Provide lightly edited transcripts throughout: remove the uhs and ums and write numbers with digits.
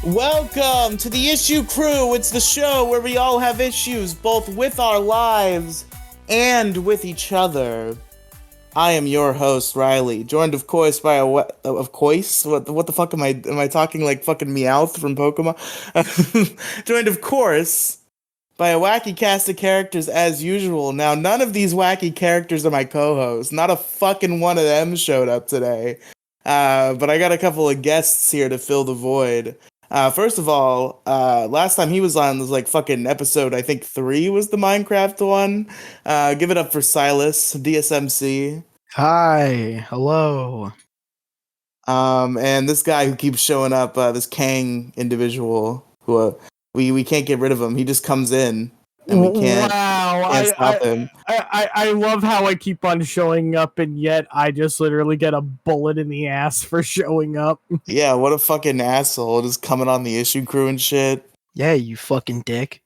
Welcome to the Issue Crew. It's the show where we all have issues, both with our lives and with each other. I am your host, Riely, joined of course by of course? What the fuck am I talking like fucking Meowth from Pokemon? Joined of course by a wacky cast of characters as usual. Now, none of these wacky characters are my co-hosts. Not a fucking one of them showed up today. But I got a couple of guests here to fill the void. First of all, last time he was on was like fucking episode, I think 3 was the Minecraft one. Give it up for Silas, DSMC. Hi, hello. And this guy who keeps showing up, this Kang individual, who we can't get rid of him. He just comes in, and we can't stop him. I love how I keep on showing up, and yet I just literally get a bullet in the ass for showing up. Yeah, what a fucking asshole, just coming on the Issue Crew and shit. Yeah, you fucking dick.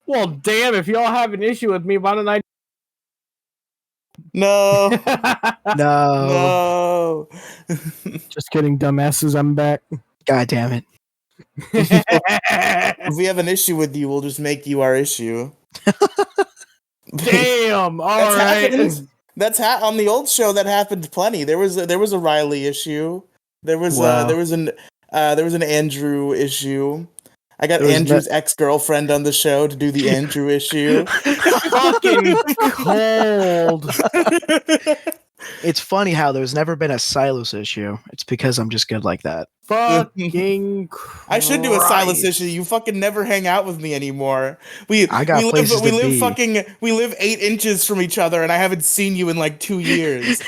Well, damn, if y'all have an issue with me, why don't I... No. No. Just kidding, dumbasses, I'm back. God damn it. If we have an issue with you, we'll just make you our issue. Damn, alright. That's on the old show that happened plenty. There was a Riely issue. There was an Andrew issue. I got Andrew's ex-girlfriend on the show to do the Andrew issue. Fucking cold. It's funny how there's never been a Silas issue. It's because I'm just good like that. Fucking Christ. I should do a Silas issue. You fucking never hang out with me anymore. We live 8 inches from each other, and I haven't seen you in like 2 years.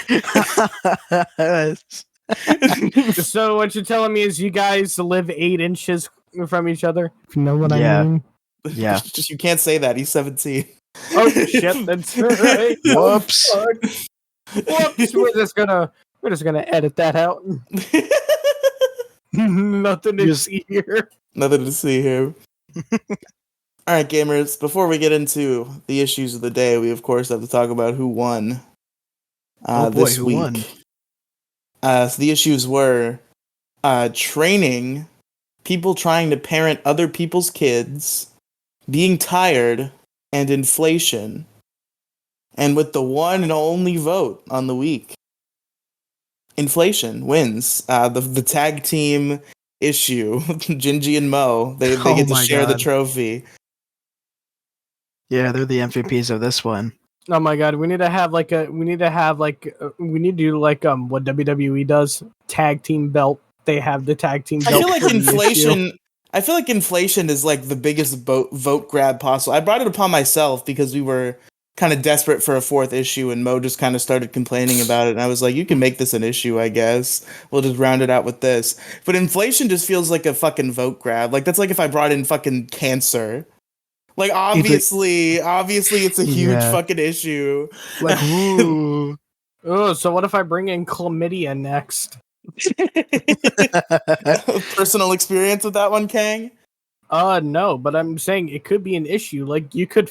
So what you're telling me is you guys live 8 inches from each other? You know what I mean? Yeah. You can't say that. He's 17. Oh shit, that's right. Whoops. Whoops. We're just gonna edit that out. Nothing to see here. Nothing to see here. All right, gamers. Before we get into the issues of the day, we of course have to talk about who won this week. Won? So the issues were training, people trying to parent other people's kids, being tired, and inflation. And with the one and only vote on the week, inflation wins. The tag team issue, Gingy and Mo, they get to share the trophy. Yeah, they're the MVPs of this one. Oh my god, we need to do like what WWE does, tag team belt. They have the tag team belt. I feel like inflation is like the biggest vote grab possible. I brought it upon myself because we were kind of desperate for a 4th issue, and Mo just kind of started complaining about it, and I was like, you can make this an issue, I guess. We'll just round it out with this. But inflation just feels like a fucking vote grab. Like, that's like if I brought in fucking cancer. Like, obviously it's a huge fucking issue. Like, ooh. Oh, so what if I bring in chlamydia next? Personal experience with that one, Kang? No, but I'm saying it could be an issue. Like, you could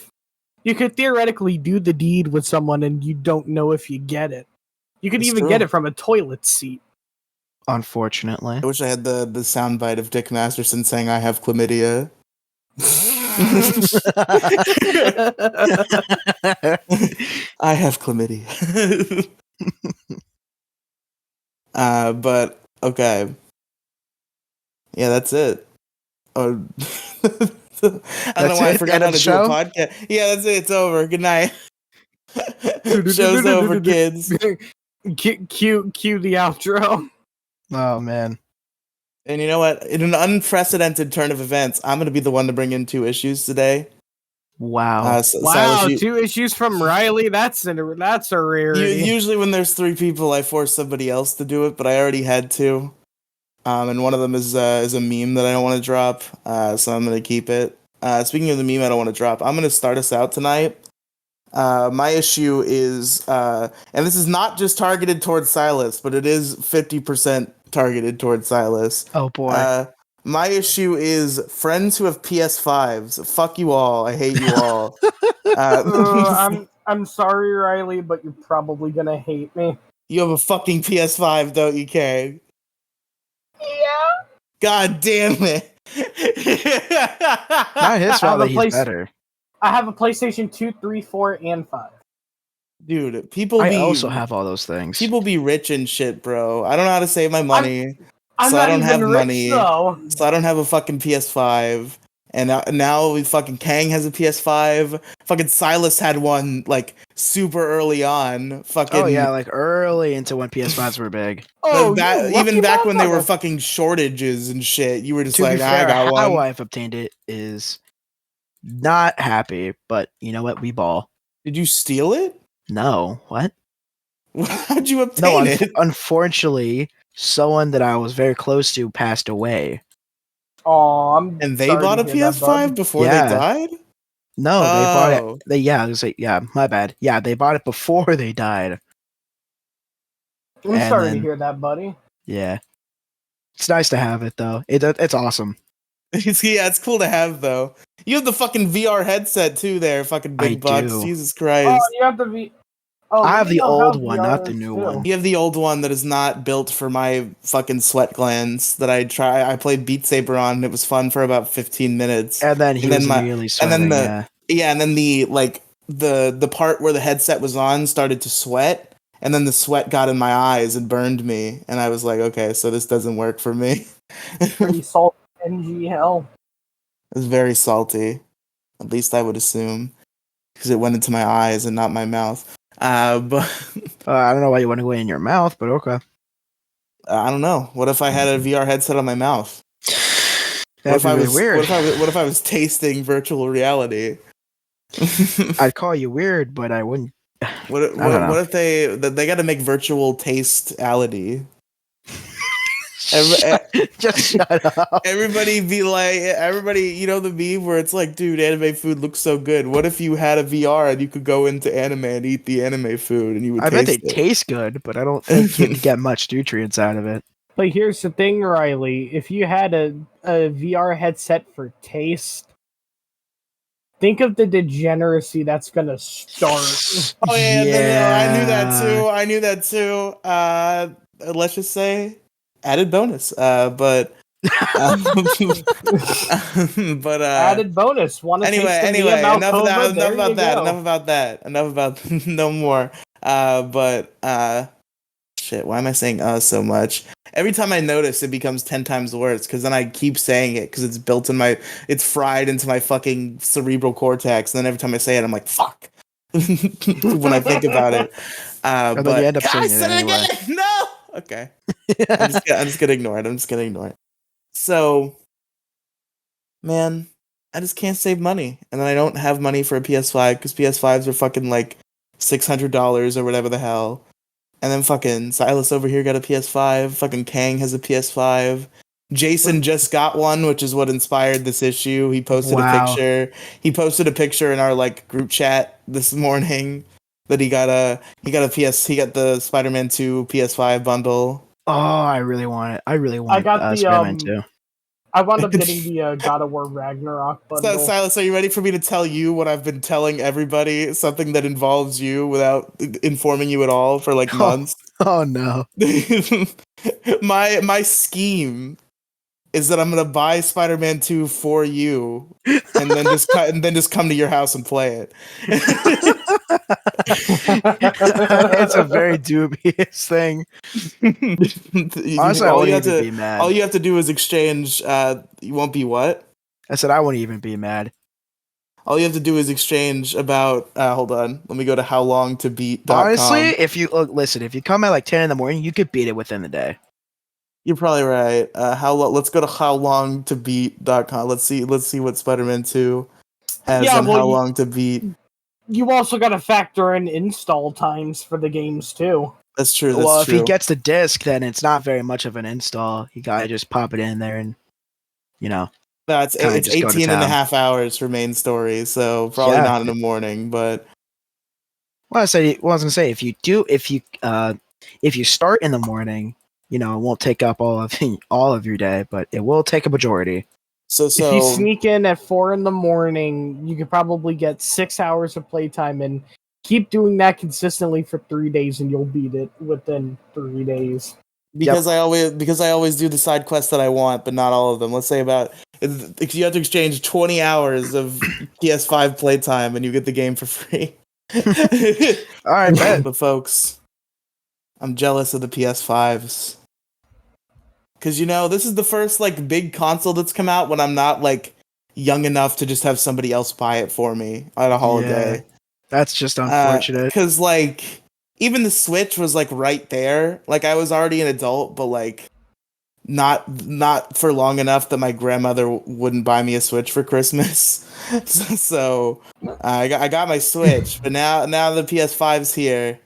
theoretically do the deed with someone and you don't know if you get it. You could even get it from a toilet seat. Unfortunately. I wish I had the soundbite of Dick Masterson saying I have chlamydia. I have chlamydia. But okay. Yeah, that's it. I don't know why I forgot how to do a podcast. Yeah, that's it. It's over. Good night. Show's over, kids. Cue the outro. Oh, man. And you know what? In an unprecedented turn of events, I'm going to be the one to bring in 2 issues today. Wow. Silas, 2 issues from Riely? That's a rarity. Usually when there's 3 people, I force somebody else to do it, but I already had 2. And one of them is a meme that I don't want to drop, so I'm going to keep it. Speaking of the meme I don't want to drop, I'm going to start us out tonight. My issue is, and this is not just targeted towards Silas, but it is 50% targeted towards Silas. Oh boy. My issue is friends who have PS5s. Fuck you all. I hate you all. I'm sorry, Riely, but you're probably gonna hate me. You have a fucking PS5, don't you, Kang? Yeah. God damn it. Not his I have fault a that he's better. I have a PlayStation 2, 3, 4, and 5. Dude, people I be also have all those things. people be rich and shit, bro. I don't know how to save my money. I'm So I not don't even have rich money. though. So I don't have a fucking PS5. And now we fucking Kang has a PS5. Fucking Silas had one like super early on. Fucking Oh yeah, like early into when PS5s were big. Oh, you even lucky back when they were motherfucker. fucking shortages and shit. You were just To be like, I fair, got how one. I've obtained it is not happy, but you know what? We ball. Did you steal it? No, what? How'd you No, obtain it? unfortunately, someone that I was very close to passed away. Oh, I'm And they sorry bought to a hear that, bud. PS5 before they Yeah. died? No, they bought it. Oh. Yeah, it was like, yeah, my bad. Yeah, they bought it before they died. I'm And sorry to then, hear that, buddy. yeah, it's nice to have it though. It's awesome. Yeah, it's cool to have though. You have the fucking VR headset too there, fucking I big bucks. do. Jesus Oh, Christ. you have to be. Oh, I let have me the know how old one, VR not the is, new too. one. You have the old one that is not built for my fucking sweat glands that I played Beat Saber on and it was fun for about 15 minutes. And then he And then was my immediately and then sweating. the Yeah. and then the like the part where the headset was on started to sweat and then the sweat got in my eyes and burned me and I was like, okay, so this doesn't work for me. Pretty salty NG hell. It was very salty. At least I would assume. Because it went into my eyes and not my mouth. But I don't know why you want to go in your mouth, but okay. I don't know. What if I had a VR headset on my mouth? What That'd if be I really was weird. what if I was tasting virtual reality? I'd call you weird, but I wouldn't. What I don't know. what if they got to make virtual tasteality? Just shut up. Everybody, you know the meme where it's like, dude, anime food looks so good. What if you had a VR and you could go into anime and eat the anime food and you would I bet they taste it? taste good, but I don't think you'd get much nutrients out of it. But here's the thing, Riley. If you had a VR headset for taste, think of the degeneracy that's gonna start. Oh yeah, no, I knew that Yeah. too. I knew that too. Let's just say added bonus. Um, but Added bonus. Want to taste the anyway, Mia enough of that. Malkova? There you go. Enough about that. Enough about no more. Shit. Why am I saying so much? Every time I notice, it becomes 10 times worse because then I keep saying it because it's fried into my fucking cerebral cortex. And then every time I say it, I'm like, fuck. When I think about it. And then you end up I saying it said it anyway. again. No. Okay. I'm just gonna ignore it. I'm just gonna ignore it. So, man, I just can't save money, and then I don't have money for a PS5 because PS5s are fucking like $600 or whatever the hell. And then fucking Silas over here got a PS5. Fucking Kang has a PS5. Jason just got one, which is what inspired this issue. He posted a Wow. picture. He posted a picture in our like group chat this morning that he got the Spider-Man 2 PS5 bundle. Oh, I really want it. I really want got the Spider-Man too. I wound up getting the God of War Ragnarok So, bundle. Silas, are you ready for me to tell you what I've been telling everybody? Something that involves you without informing you at all for like months. Oh no. My scheme is that I'm gonna buy Spider-Man 2 for you, and then just come to your house and play it. It's a very dubious thing. Honestly, I wouldn't even be mad. All you have to do is exchange. You won't be what? I said I wouldn't even be mad. All you have to do is exchange about. Hold on. Let me go to howlongtobeat.com. Honestly, if you listen, if you come at like 10 in the morning, you could beat it within the day. You're probably right. Let's go to howlongtobeat.com. Let's see what Spider-Man 2 has on how long to beat. You also got to factor in install times for the games too. That's true. Well, if he gets the disc, then it's not very much of an install. You gotta just pop it in there and, No, it's just 18 and a half hours for main story, so probably not in the morning, but I was gonna say if you start in the morning, it won't take up all of your day, but it will take a majority. So if you sneak in at 4 a.m, you could probably get 6 hours of playtime and keep doing that consistently for 3 days, and you'll beat it within 3 days. because I always do the side quests that I want, but not all of them. Let's say if you have to exchange 20 hours of PS5 playtime and you get the game for free. All right, bet. But folks, I'm jealous of the PS5s. Cause this is the first like big console that's come out when I'm not like young enough to just have somebody else buy it for me at a holiday. Yeah, that's just unfortunate. Cause like even the Switch was like right there. Like I was already an adult, but like not for long enough that my grandmother wouldn't buy me a Switch for Christmas. So I got my Switch, but now the PS5's here,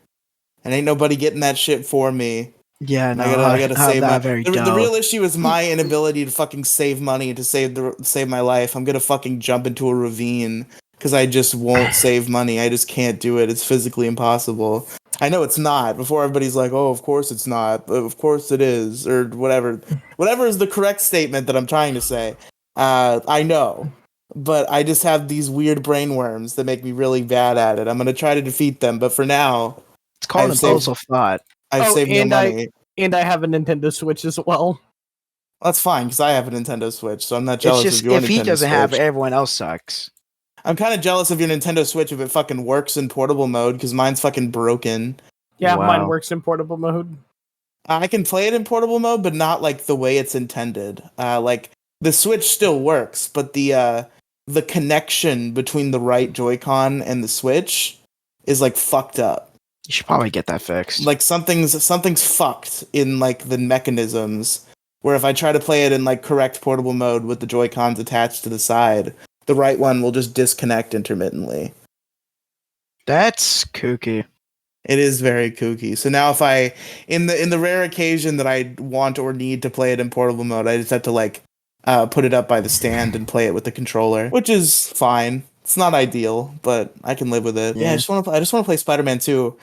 and ain't nobody getting that shit for me. Yeah, no, I gotta how save that my. very The dull. real issue is my inability to fucking save money to save my life. I'm gonna fucking jump into a ravine because I just won't save money. I just can't do it. It's physically impossible. I know it's not. Before everybody's like, "Oh, of course it's not. Of course it is," or whatever. Whatever is the correct statement that I'm trying to say. I know, but I just have these weird brain worms that make me really bad at it. I'm gonna try to defeat them, but for now, It's called I've saved. impulsive thought. I've saved no money. I have a Nintendo Switch as well. That's fine because I have a Nintendo Switch, so I'm not It's jealous of just your if he Nintendo doesn't have it, Switch. everyone else sucks. I'm kind of jealous of your Nintendo Switch if it fucking works in portable mode because mine's fucking broken. Yeah, mine Wow. works in portable mode. I can play it in portable mode, but not like the way it's intended. Like the Switch still works, but the connection between the right Joy-Con and the Switch is like fucked up. You should probably get that fixed. Like something's fucked in like the mechanisms. Where if I try to play it in like correct portable mode with the Joy-Cons attached to the side, the right one will just disconnect intermittently. That's kooky. It is very kooky. So now if I in the rare occasion that I want or need to play it in portable mode, I just have to like put it up by the stand and play it with the controller, which is fine. It's not ideal, but I can live with it. Yeah, I just want to play Spider-Man 2.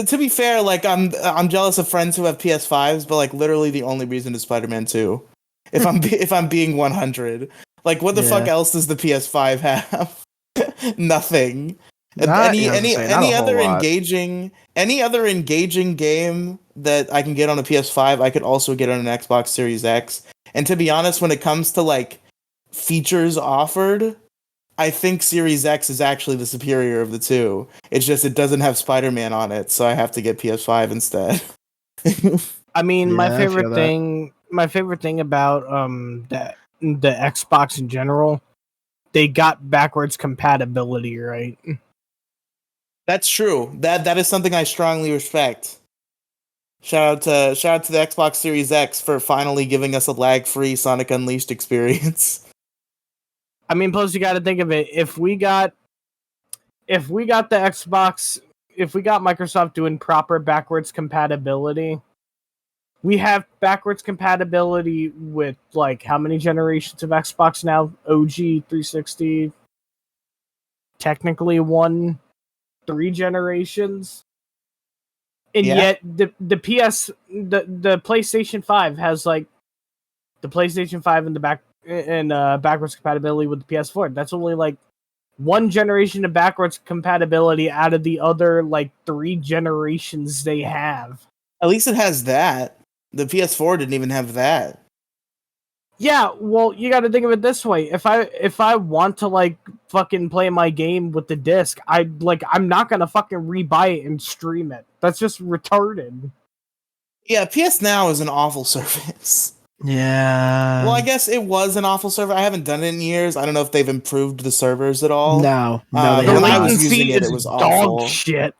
To be fair, like I'm jealous of friends who have PS5s, but like literally the only reason is Spider-Man 2. If I'm being 100, like what the fuck else does the PS5 have? Nothing. Any other engaging game that I can get on a PS5, I could also get on an Xbox Series X. And to be honest, when it comes to like features offered, I think Series X is actually the superior of the two. It's just it doesn't have Spider-Man on it, so I have to get PS5 instead. I mean, Yeah, my I favorite feel that. thing about the Xbox in general, they got backwards compatibility, right? That's true. That is something I strongly respect. Shout out to the Xbox Series X for finally giving us a lag-free Sonic Unleashed experience. I mean, plus you got to think of it. If we got the Xbox, if we got Microsoft doing proper backwards compatibility, we have backwards compatibility with like how many generations of Xbox now? OG 360, technically 3 generations. And yet the PlayStation 5 has like the PlayStation 5 in the back and backwards compatibility with the PS4. That's only like 1 generation of backwards compatibility out of the other like 3 generations they have. At least it has that. The PS4 didn't even have that. Yeah, well, you got to think of it this way. If I want to like fucking play my game with the disc, I'm not gonna fucking rebuy it and stream it. That's just retarded. Yeah, PS Now is an awful service. Yeah. Well, I guess it was an awful server. I haven't done it in years. I don't know if they've improved the servers at all. No, they but have when I not. was using it, it was awful. Dog shit.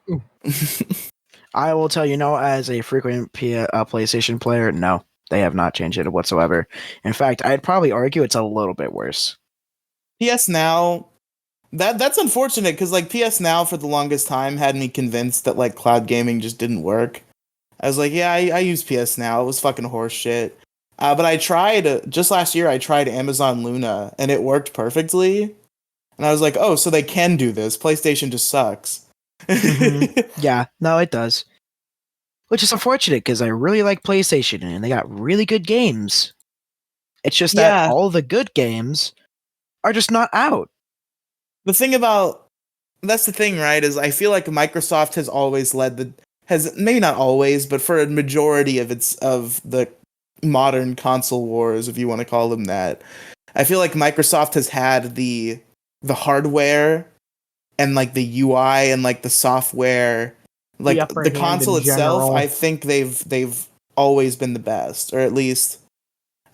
I will tell you, as a frequent PlayStation player, no, they have not changed it whatsoever. In fact, I'd probably argue it's a little bit worse. PS Now, that's unfortunate because like PS Now for the longest time had me convinced that like cloud gaming just didn't work. I was like, yeah, I use PS Now. It was fucking horse shit. But I tried just last year. I tried Amazon Luna and it worked perfectly. And I was like, oh, so they can do this. PlayStation just sucks. Yeah, no, it does. Which is unfortunate because I really like PlayStation and they got really good games. It's just that all the good games are just not out. That's the thing, right? Is I feel like Microsoft has always led has maybe not always, but for a majority of the modern console wars, if you want to call them that, I feel like Microsoft has had the hardware and like the UI and like the software, like upper the hand console in itself. general. I think they've always been the best, or at least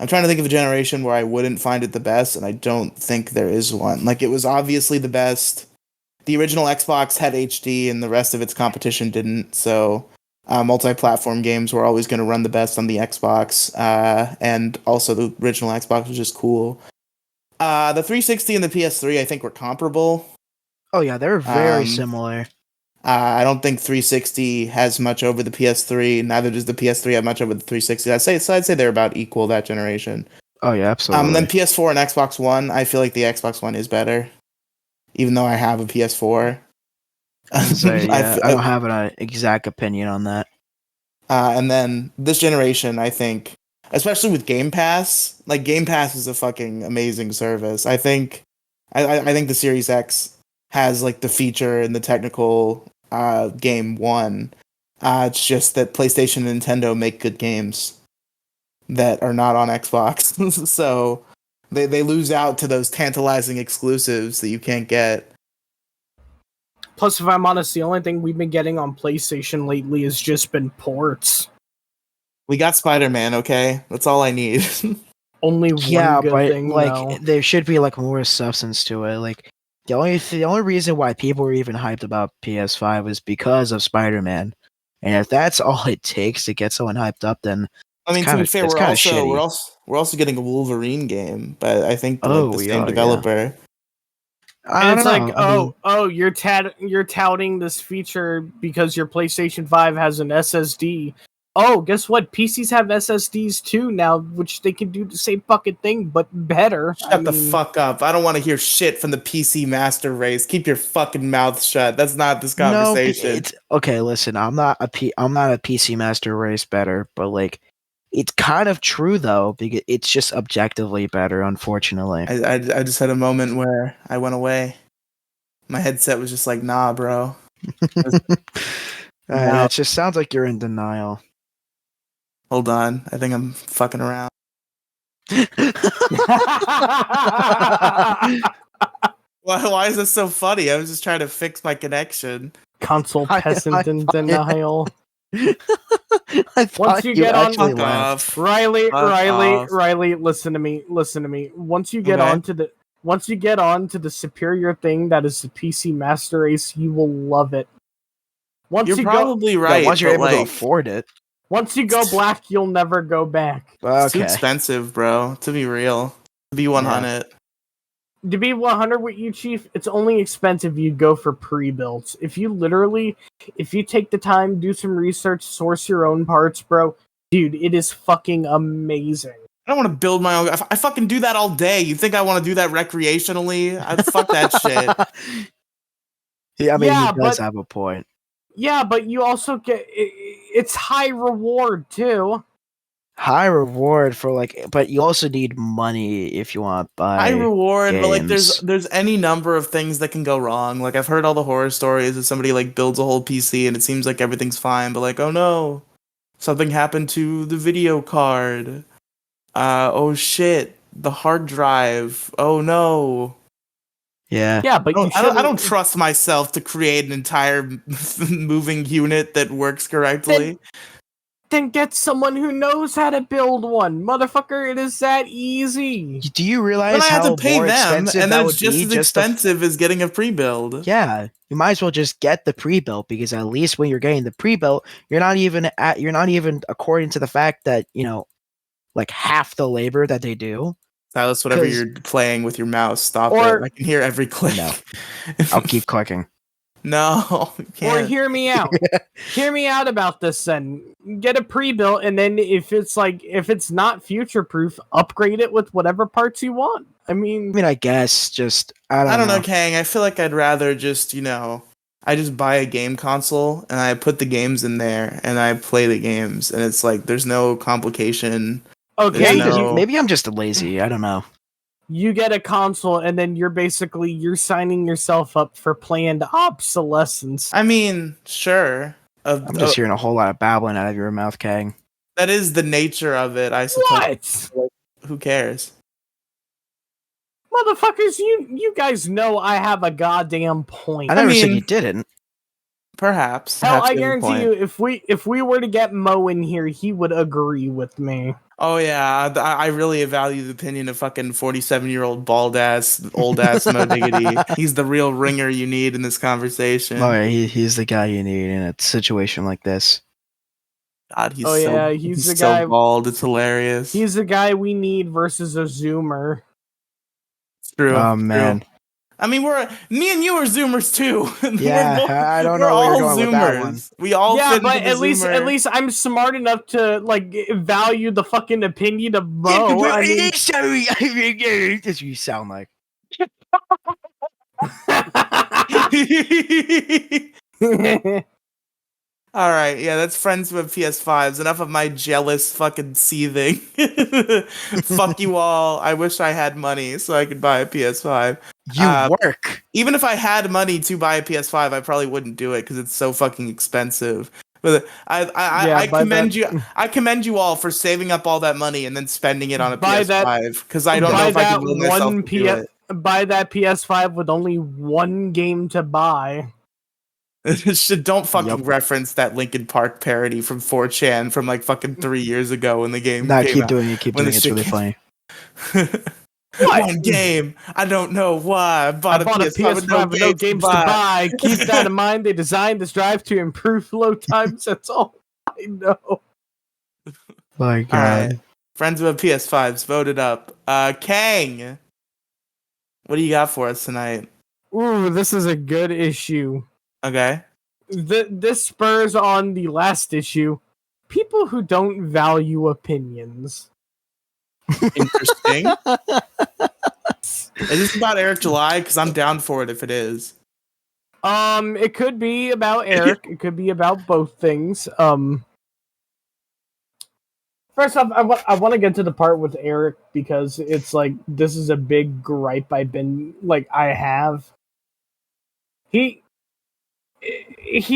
I'm trying to think of a generation where I wouldn't find it the best, and I don't think there is one. Like, it was obviously the best. The original Xbox had HD, and the rest of its competition didn't. So, multi-platform games were always going to run the best on the Xbox, and also the original Xbox was just cool. The 360 and the PS3, I think, were comparable. Oh yeah, they're very similar. I don't think 360 has much over the PS3. Neither does the PS3 have much over the 360. I'd say they're about equal that generation. Oh yeah, absolutely. And then PS4 and Xbox One, I feel like the Xbox One is better, even though I have a PS4. I don't have an exact opinion on that. And then this generation, I think, especially with Game Pass, like Game Pass is a fucking amazing service. I think the Series X has like the feature and the technical game one. It's just that PlayStation and Nintendo make good games that are not on Xbox. So they lose out to those tantalizing exclusives that you can't get. Plus, if I'm honest, the only thing we've been getting on PlayStation lately has just been ports. We got Spider-Man, okay? That's all I need. Only one good thing, like though. there should be like more substance to it. Like the only reason why people were even hyped about PS5 was because of Spider-Man. And if that's all it takes to get someone hyped up, then I mean, to be fair, we're also getting a Wolverine game, but I think like the same developer. Yeah. And it's like, you're touting this feature because your PlayStation 5 has an SSD. Oh, guess what? PCs have SSDs too now, which they can do the same fucking thing, but better. Shut the fuck up. I don't want to hear shit from the PC master race. Keep your fucking mouth shut. That's not this conversation. No, okay, listen, I'm not a PC master race better, but like it's kind of true though, because it's just objectively better, unfortunately. I just had a moment where I went away. My headset was just like, nah, bro. It just sounds like you're in denial. Hold on. I think I'm fucking around. Why is this so funny? I was just trying to fix my connection. Console peasant in denial. Once you get on, Riely, listen to me. Once you get on to the superior thing that is the PC Master Race, you will love it. You're probably right. Once you're able to afford it. Once you go black, you'll never go back. It's too expensive, bro. To be real. To be 100. To be 100 with you, Chief, it's only expensive if you go for pre-builds. If you take the time, do some research, source your own parts, bro, dude, it is fucking amazing. I don't want to build my own. I fucking do that all day. You think I want to do that recreationally? Fuck that shit. Yeah, I mean, he does have a point. Yeah, but you also get it's high reward too. High reward for but you also need money if you want to buy high reward, games. But like there's any number of things that can go wrong. Like I've heard all the horror stories of somebody like builds a whole PC and it seems like everything's fine, but like, oh no, something happened to the video card. Oh shit, the hard drive. Oh no. Yeah, but I don't trust myself to create an entire moving unit that works correctly. Then get someone who knows how to build one, motherfucker. It is that easy. Do you realize I how have to pay more them, expensive and that then would it's just be? as expensive as getting a pre-build. Yeah, you might as well just get the pre-built because at least when you're getting the pre-built, you're not even according to the fact that like half the labor that they do. Silas, whatever you're playing with your mouse, stop it. I can hear every click. No, I'll keep clicking. No, or hear me out. Hear me out about this. Then get a pre-built, and then if it's not future-proof, upgrade it with whatever parts you want. I mean, I guess I don't know, Kang. I feel like I'd rather just I just buy a game console and I put the games in there and I play the games, and it's like there's no complication. Okay, maybe I'm just lazy. I don't know. You get a console, and then you're signing yourself up for planned obsolescence. I mean, sure. I'm just hearing a whole lot of babbling out of your mouth, Kang. That is the nature of it, I suppose. What? Who cares? Motherfuckers, you guys know I have a goddamn point. I never said you didn't. Perhaps. Hell, I guarantee you, if we were to get Mo in here, he would agree with me. Oh yeah, I really value the opinion of fucking 47-year-old bald ass, old ass Mo Diggity. He's the real ringer you need in this conversation. Oh yeah, he's the guy you need in a situation like this. God, he's he's the so guy bald. It's hilarious. He's the guy we need versus a Zoomer. It's true. Oh man. True. I mean, me and you are Zoomers too. Yeah, I don't know where you're going with that one. We all fit but into at least I'm smart enough to like value the fucking opinion of Mo. I mean, sorry, that's what you sound like. All right, yeah, that's friends with PS5s. Enough of my jealous fucking seething. Fuck you all. I wish I had money so I could buy a PS5. You work. Even if I had money to buy a PS5, I probably wouldn't do it because it's so fucking expensive. But I commend you. I commend you all for saving up all that money and then spending it on a PS5 because I don't know if I can will myself to do it. Buy that PS5 with only one game to buy. Don't fucking reference that Linkin Park parody from 4chan from like fucking 3 years ago when the game came keep out. doing it. Keep doing it. It's really funny. One game. I don't know why. I bought a PS5 with no games to buy. Keep that in mind. They designed this drive to improve load times. That's all I know. My God. Right. Friends with PS5s voted up. Kang, what do you got for us tonight? Ooh, this is a good issue. Okay. This spurs on the last issue. People who don't value opinions. Interesting. Is this about Eric July? Because I'm down for it if it is. It could be about Eric. It could be about both things. First off, I want to get to the part with Eric because it's like this is a big gripe I have. He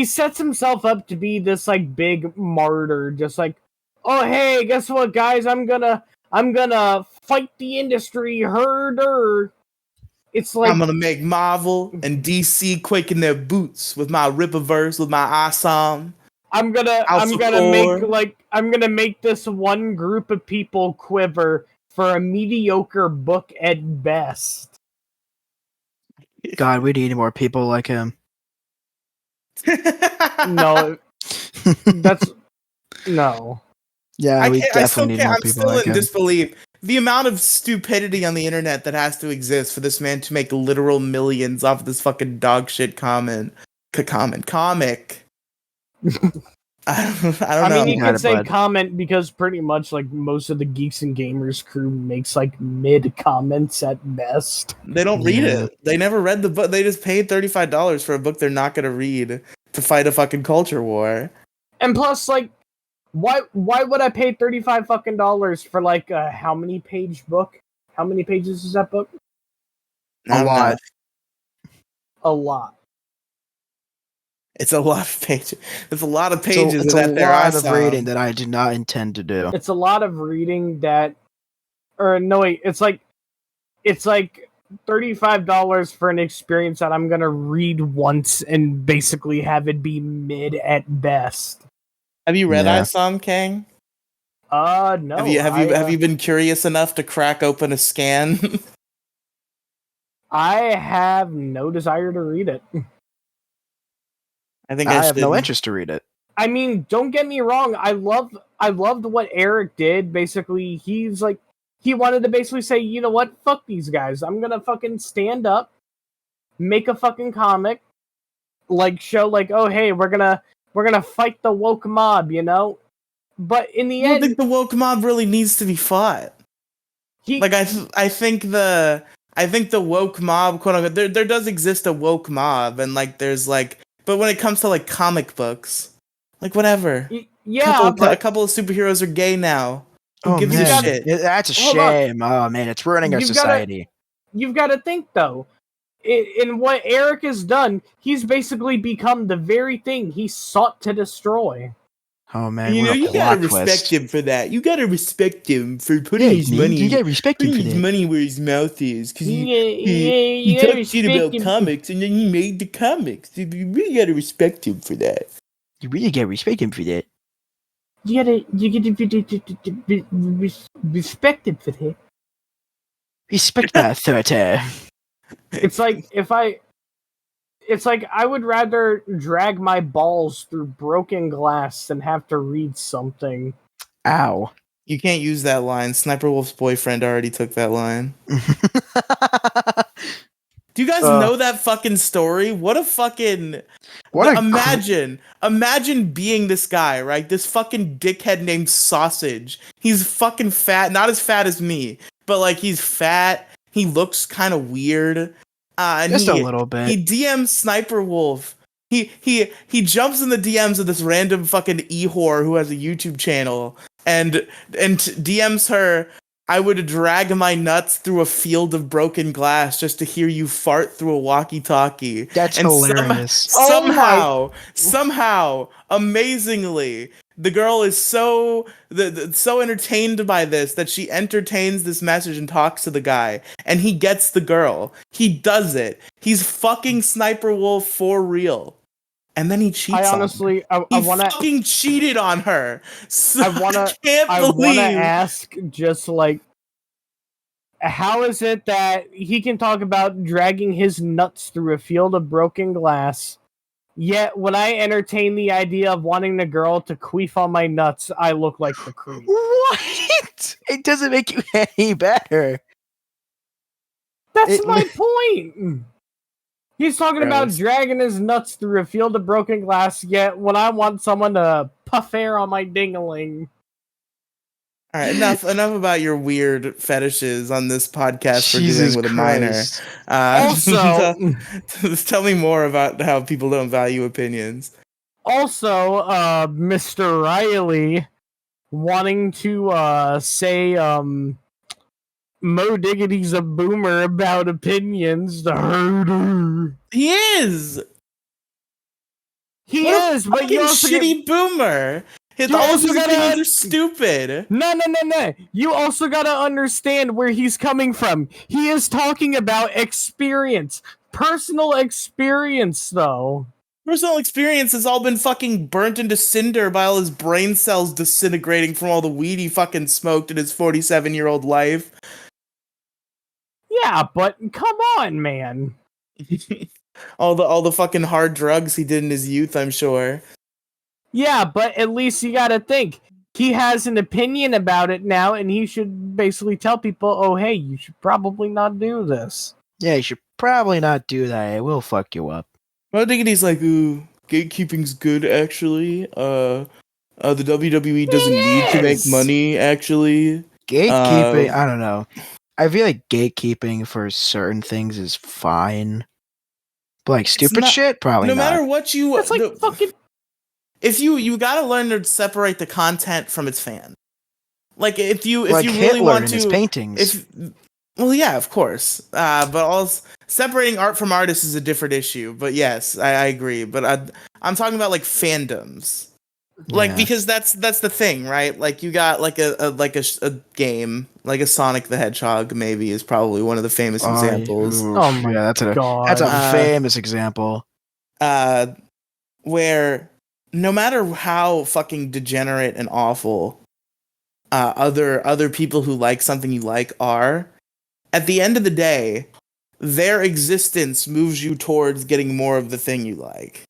sets himself up to be this like big martyr, just like, oh hey, guess what, guys? I'm gonna fight the industry herder. It's like I'm gonna make Marvel and DC quake in their boots with my Rippaverse, with my awesome. I'm gonna make this one group of people quiver for a mediocre book at best. God, we need more people like him. No, that's no. Yeah, we definitely need more people like him. I'm still in disbelief. The amount of stupidity on the internet that has to exist for this man to make literal millions off of this fucking dog shit comic. I don't know. I mean, you could say comment because pretty much like most of the Geeks and Gamers crew makes like mid comments at best. They don't read it. They never read the book. They just paid $35 for a book they're not going to read to fight a fucking culture war. And plus, like, why would I pay $35 fucking for like a how many page book? How many pages is that book? A lot. A lot. It's a lot of pages. There's a lot of pages. It's a lot of reading that I did not intend to do. It's a lot of reading that, or no wait, it's like $35 for an experience that I'm gonna read once and basically have it be mid at best. Have you read Isam, Kang? No. Have you been curious enough to crack open a scan? I have no desire to read it. I have no interest to read it. I mean, don't get me wrong. I loved what Eric did. Basically, he's like, he wanted to basically say, you know what? Fuck these guys. I'm gonna fucking stand up, make a fucking comic, like show like, oh hey, we're gonna fight the woke mob, you know. But in the end, I don't think the woke mob really needs to be fought. I think the woke mob, quote unquote, there does exist a woke mob, and like there's like. But when it comes to like comic books, like whatever. Yeah, a couple of superheroes are gay now. Who gives a shit? That's a shame. Oh man, it's ruining our society. You've got to think though. in what Eric has done, he's basically become the very thing he sought to destroy. Oh man, you know, you gotta respect twist. him for that. You gotta respect him for putting his money. You gotta respect him for that. Money where his mouth is, because You he gotta talked shit respect about him. comics, and then he made the comics. You really gotta respect him for that. You really gotta respect him for that. You gotta respect him for that. Respect my authority. It's like I would rather drag my balls through broken glass than have to read something. Ow. You can't use that line. Sniper Wolf's boyfriend already took that line. Do you guys know that fucking story? What a fucking... Imagine being this guy, right? This fucking dickhead named Sausage. He's fucking fat. Not as fat as me, but like he's fat. He looks kind of weird. And Just a little bit. He DMs Sniper Wolf. He jumps in the DMs of this random fucking e-whore who has a YouTube channel and DMs her, "I would drag my nuts through a field of broken glass just to hear you fart through a walkie-talkie." That's and hilarious. Somehow, amazingly, the girl is so entertained by this that she entertains this message and talks to the guy, and he gets the girl. He does it. He's fucking Sniper Wolf for real. And then he cheats on her. He fucking cheated on her. So I wanna ask, just like, how is it that he can talk about dragging his nuts through a field of broken glass, yet when I entertain the idea of wanting the girl to queef on my nuts, I look like the creep? What? It doesn't make you any better. That's my point. He's talking about dragging his nuts through a field of broken glass, yet when I want someone to puff air on my dingling. All right, enough about your weird fetishes on this podcast for dealing with a minor. Also, tell me more about how people don't value opinions. Also, Mr. Riely wanting to say Mo Diggity's a boomer about opinions. The herder. He is. He is, but you also shitty boomer. All his opinions are stupid. No. You also gotta understand where he's coming from. He is talking about experience. Personal experience, though. Personal experience has all been fucking burnt into cinder by all his brain cells disintegrating from all the weed he fucking smoked in his 47-year-old life. Yeah, but come on, man. all the fucking hard drugs he did in his youth, I'm sure. Yeah, but at least you gotta think. He has an opinion about it now, and he should basically tell people, oh, hey, you should probably not do this. Yeah, you should probably not do that. It will fuck you up. I think he's like, ooh, gatekeeping's good, actually. The WWE doesn't need to make money, actually. Gatekeeping, I don't know. I feel like gatekeeping for certain things is fine. But like stupid shit, probably not. No matter what you... That's like fucking... If you gotta learn to separate the content from its fans. Like, if you like really Hitler want to... his paintings. Well, yeah, of course. But also, separating art from artists is a different issue. But yes, I agree. But I'm talking about, like, fandoms. Like, because that's the thing, right? Like, you got like a game, like a Sonic the Hedgehog, maybe is probably one of the famous examples. Oh my god, that's a famous example. Where no matter how fucking degenerate and awful other people who like something you like are, at the end of the day, their existence moves you towards getting more of the thing you like.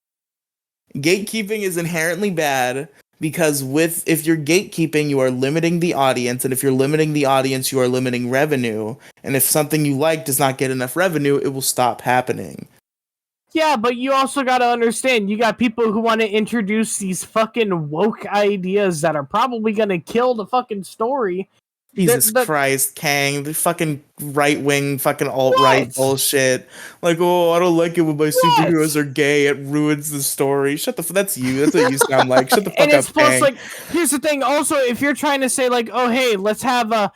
Gatekeeping is inherently bad because if you're gatekeeping, you are limiting the audience, and if you're limiting the audience, you are limiting revenue. And if something you like does not get enough revenue, it will stop happening. Yeah, but you also gotta understand, you got people who want to introduce these fucking woke ideas that are probably gonna kill the fucking story. Jesus Christ, Kang, the fucking right-wing, fucking alt-right bullshit. Like, oh, I don't like it when my superheroes are gay. It ruins the story. Shut the that's you. That's what you sound like. Shut the fuck up, Kang. Like, here's the thing. Also, if you're trying to say like, oh, hey, let's have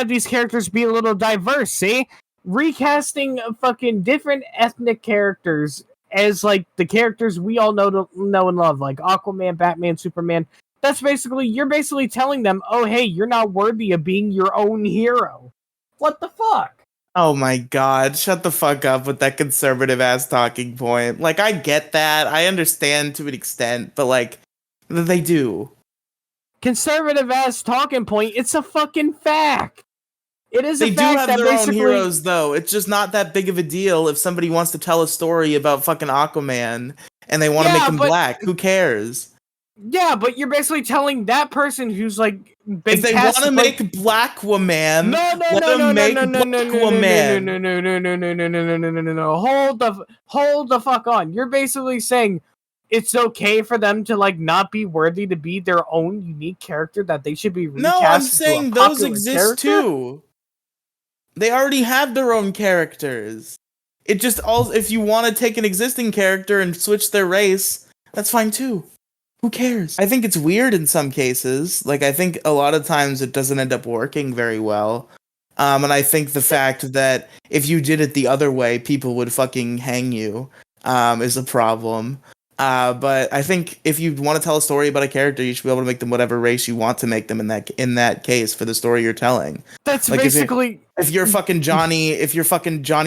these characters be a little diverse. See, recasting fucking different ethnic characters as like the characters we all know and love, like Aquaman, Batman, Superman. That's basically, you're basically telling them, oh hey, you're not worthy of being your own hero. What the fuck? Oh my god, shut the fuck up with that conservative ass talking point. Like, I get that. I understand to an extent, but like, they do. Conservative ass talking point, it's a fucking fact. It is They a do fact have that their own basically heroes, though. It's just not that big of a deal if somebody wants to tell a story about fucking Aquaman and they want to make him black. Who cares? Yeah, but you're basically telling that person who's like been If they want to make Black Woman, let them make Black Woman. No. Hold the fuck on. You're basically saying it's okay for them to like not be worthy to be their own unique character, that they should be recast. No, I'm saying those exist too. They already have their own characters. It just all if you want to take an existing character and switch their race, that's fine too. Who cares? I think it's weird in some cases. Like, I think a lot of times it doesn't end up working very well. And I think the fact that if you did it the other way, people would fucking hang you, is a problem. But I think if you want to tell a story about a character, you should be able to make them whatever race you want to make them in that case for the story you're telling. That's like basically if you're fucking Johnny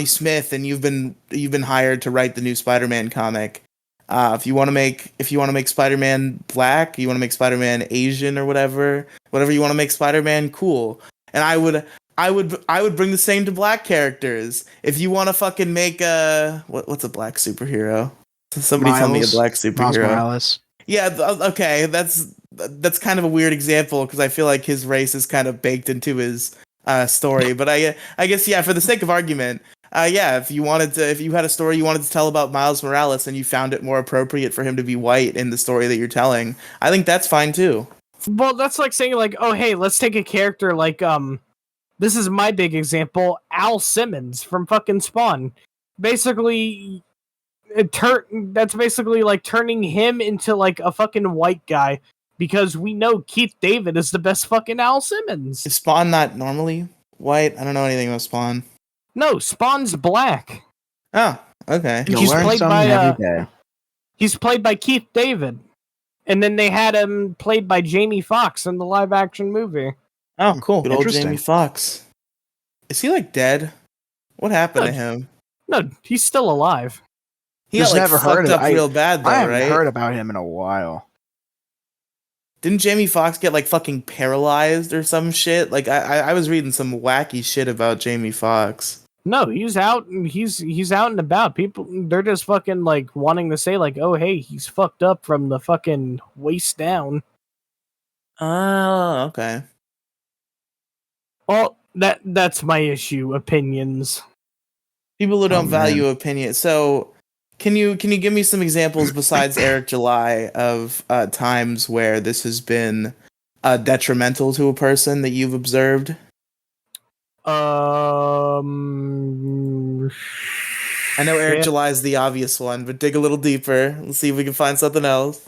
Smith and you've been hired to write the new Spider-Man comic. If you want to make Spider-Man black, you want to make Spider-Man Asian or whatever you want to make Spider-Man, cool. And I would bring the same to black characters. If you want to fucking make what's a black superhero? Somebody tell me a black superhero. Miles Morales. Yeah, okay, that's kind of a weird example because I feel like his race is kind of baked into his story. But I guess yeah, for the sake of argument. Yeah, if you had a story you wanted to tell about Miles Morales and you found it more appropriate for him to be white in the story that you're telling, I think that's fine too. Well, that's like saying like, oh hey, let's take a character like this is my big example, Al Simmons from fucking Spawn. Basically, that's basically like turning him into like a fucking white guy because we know Keith David is the best fucking Al Simmons. Is Spawn not normally white? I don't know anything about Spawn. No, Spawn's black. Oh, okay. He's played by every day. He's played by Keith David, and then they had him played by Jamie Foxx in the live-action movie. Oh, cool. Good old Jamie Foxx. Is he like dead? What happened to him? No, he's still alive. He got like fucked up real bad though, right? I haven't heard about him in a while. Didn't Jamie Foxx get like fucking paralyzed or some shit? Like I was reading some wacky shit about Jamie Foxx. No, he's out and he's out and about. People, they're just fucking like wanting to say like, oh hey, he's fucked up from the fucking waist down. Oh, okay. Well, that's my issue. Opinions. People who don't value opinion. So, can you give me some examples besides Eric July of times where this has been detrimental to a person that you've observed? I know Eric July is the obvious one, but dig a little deeper. Let's see if we can find something else.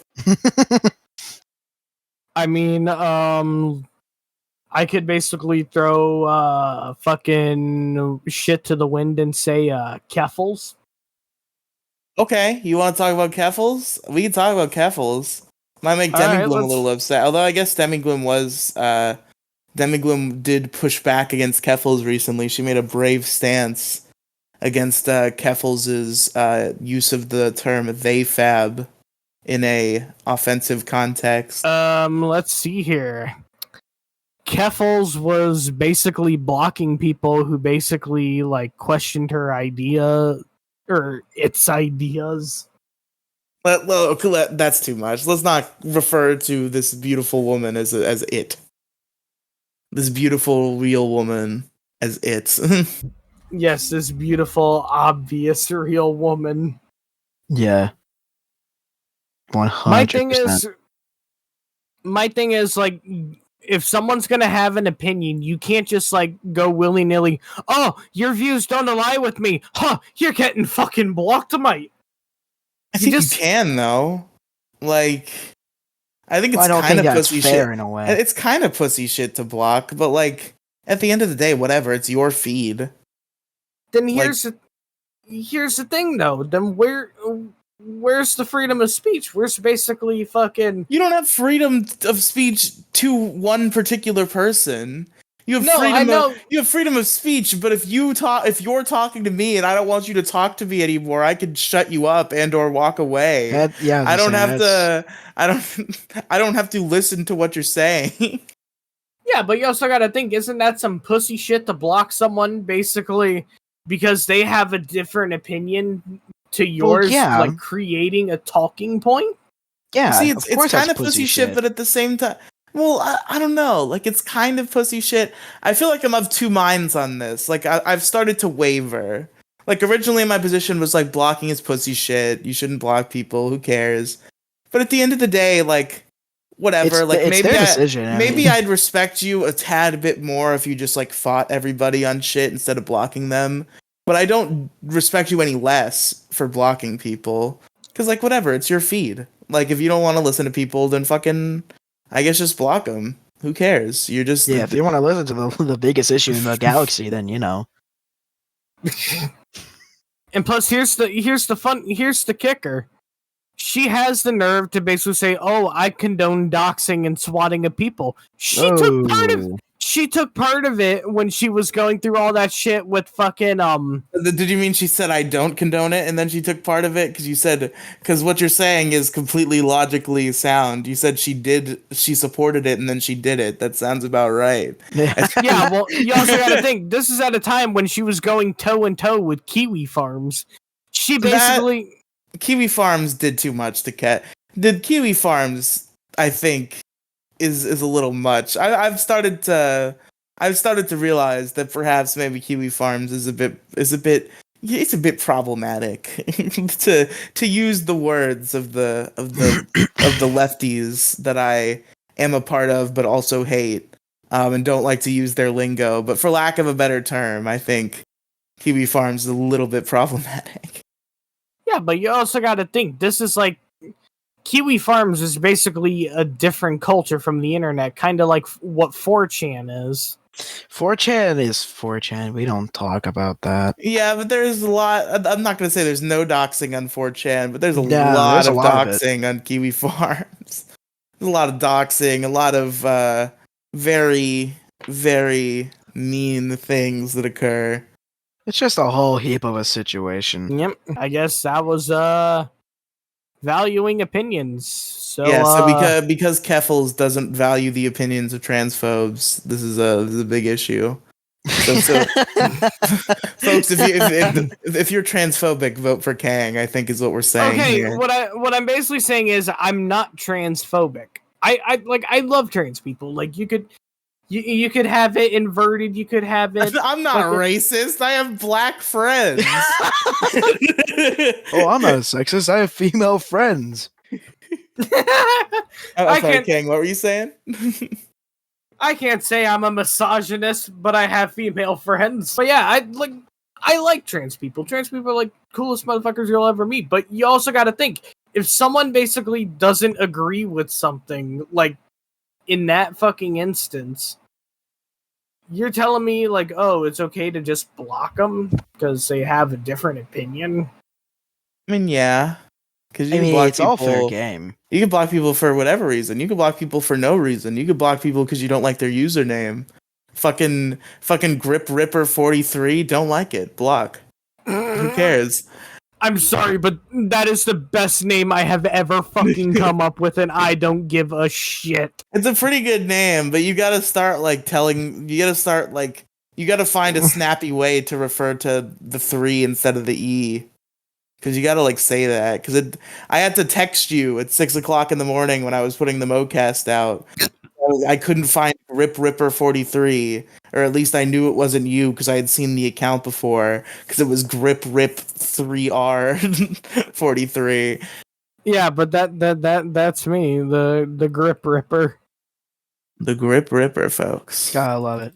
I mean, I could basically throw fucking shit to the wind and say Keffels. Okay, you want to talk about Keffels? We can talk about Keffels. Might make Demigloom a little upset. Although I guess Demigloom did push back against Keffels recently. She made a brave stance against Keffels' use of the term "they fab" in a offensive context. Let's see here. Keffels was basically blocking people who basically like questioned her idea or its ideas. That's too much. Let's not refer to this beautiful woman as it. This beautiful real woman as it. Yes, this beautiful, obvious, real woman. Yeah. 100%. My thing is, like, if someone's gonna have an opinion, you can't just, like, go willy-nilly, oh, your views don't align with me. Huh, you're getting fucking blocked, mate. I think you can, though. Like, I think it's kind of pussy shit. In a way. It's kind of pussy shit to block, but, like, at the end of the day, whatever, it's your feed. Then here's the thing, though. Then where's the freedom of speech? Where's basically fucking... You don't have freedom of speech to one particular person. You have freedom of speech, but if you're talking to me and I don't want you to talk to me anymore, I could shut you up and or walk away. I don't have to listen to what you're saying. Yeah, but you also gotta think, isn't that some pussy shit to block someone basically because they have a different opinion to yours, like creating a talking point? Yeah, see, it's kind of pussy shit, but at the same time, well, I don't know. Like, it's kind of pussy shit. I feel like I'm of two minds on this. Like, I've started to waver. Like, originally my position was, like, blocking is pussy shit. You shouldn't block people. Who cares? But at the end of the day, like, whatever. It's their decision. Maybe I'd respect you a tad bit more if you just, like, fought everybody on shit instead of blocking them. But I don't respect you any less for blocking people. Because, like, whatever. It's your feed. Like, if you don't want to listen to people, then fucking... I guess just block them. Who cares? You're just... Yeah, if you want to listen to the biggest issue in the galaxy, then, you know. And plus, here's the kicker. She has the nerve to basically say, "Oh, I condone doxing and swatting of people." She took part of it when she was going through all that shit with fucking Did you mean she said I don't condone it and then she took part of it? Because what you're saying is completely logically sound. You said she supported it and then she did it. That sounds about right. Yeah, well, you also got to think, this is at a time when she was going toe and toe with Kiwi Farms. She basically... Kiwi Farms did too much to Cat. Did Kiwi Farms, I think, is a little much. I've started to realize that perhaps maybe Kiwi Farms is a bit problematic to use the words of the lefties that I am a part of but also hate and don't like to use their lingo. But for lack of a better term, I think Kiwi Farms is a little bit problematic. Yeah, but you also got to think, this is like, Kiwi Farms is basically a different culture from the internet, kind of like what 4chan is. 4chan is 4chan. We don't talk about that. Yeah, but there's a lot. I'm not going to say there's no doxing on 4chan, but there's a lot of doxing on Kiwi Farms. There's a lot of doxing, a lot of very, very mean things that occur. It's just a whole heap of a situation. Yep. I guess that was valuing opinions. So yeah, so because Keffels doesn't value the opinions of transphobes, this is a big issue. So folks, if you're transphobic, vote for Kang, I think is what we're saying here. What I'm basically saying is I'm not transphobic. I love trans people. Like, you could have it inverted. You could have it. I'm not racist. I have black friends. Oh, I'm not sexist. I have female friends. Sorry, Kang. What were you saying? I can't say I'm a misogynist, but I have female friends. But yeah, I like trans people. Trans people are like coolest motherfuckers you'll ever meet. But you also got to think, if someone basically doesn't agree with something, like, in that fucking instance, you're telling me, like, oh, it's okay to just block them because they have a different opinion? I mean, yeah. Because it's all fair game. You can block people for whatever reason. You can block people for no reason. You can block people because you don't like their username. Fucking Grip Ripper 43, don't like it. Block. Who cares? I'm sorry, but that is the best name I have ever fucking come up with, and I don't give a shit. It's a pretty good name, but you gotta start, you gotta find a snappy way to refer to the 3 instead of the E. Because you gotta, say that. Because I had to text you at 6 o'clock in the morning when I was putting the MoCast out. I couldn't find Grip Ripper 43, or at least I knew it wasn't you because I had seen the account before, because it was Grip Rip 3R 43. Yeah, but that's me, the Grip Ripper. The Grip Ripper, folks. Gotta love it.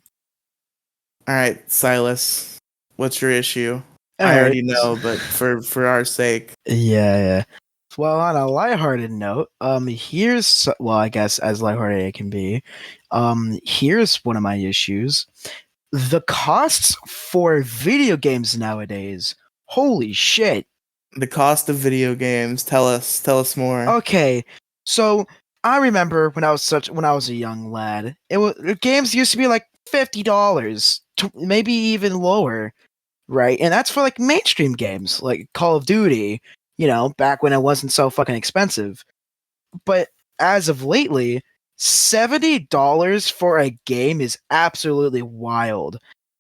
All right, Silas, what's your issue? I already know, but for our sake. Yeah. Well, on a lighthearted note, here's, well, I guess as lighthearted it can be, here's one of my issues. the costs for video games nowadays, holy shit. The cost of video games. Tell us more. Okay, so I remember when I was a young lad, games used to be like $50, maybe even lower, right? And that's for like mainstream games like Call of Duty, back when it wasn't so fucking expensive. But as of lately, $70 for a game is absolutely wild.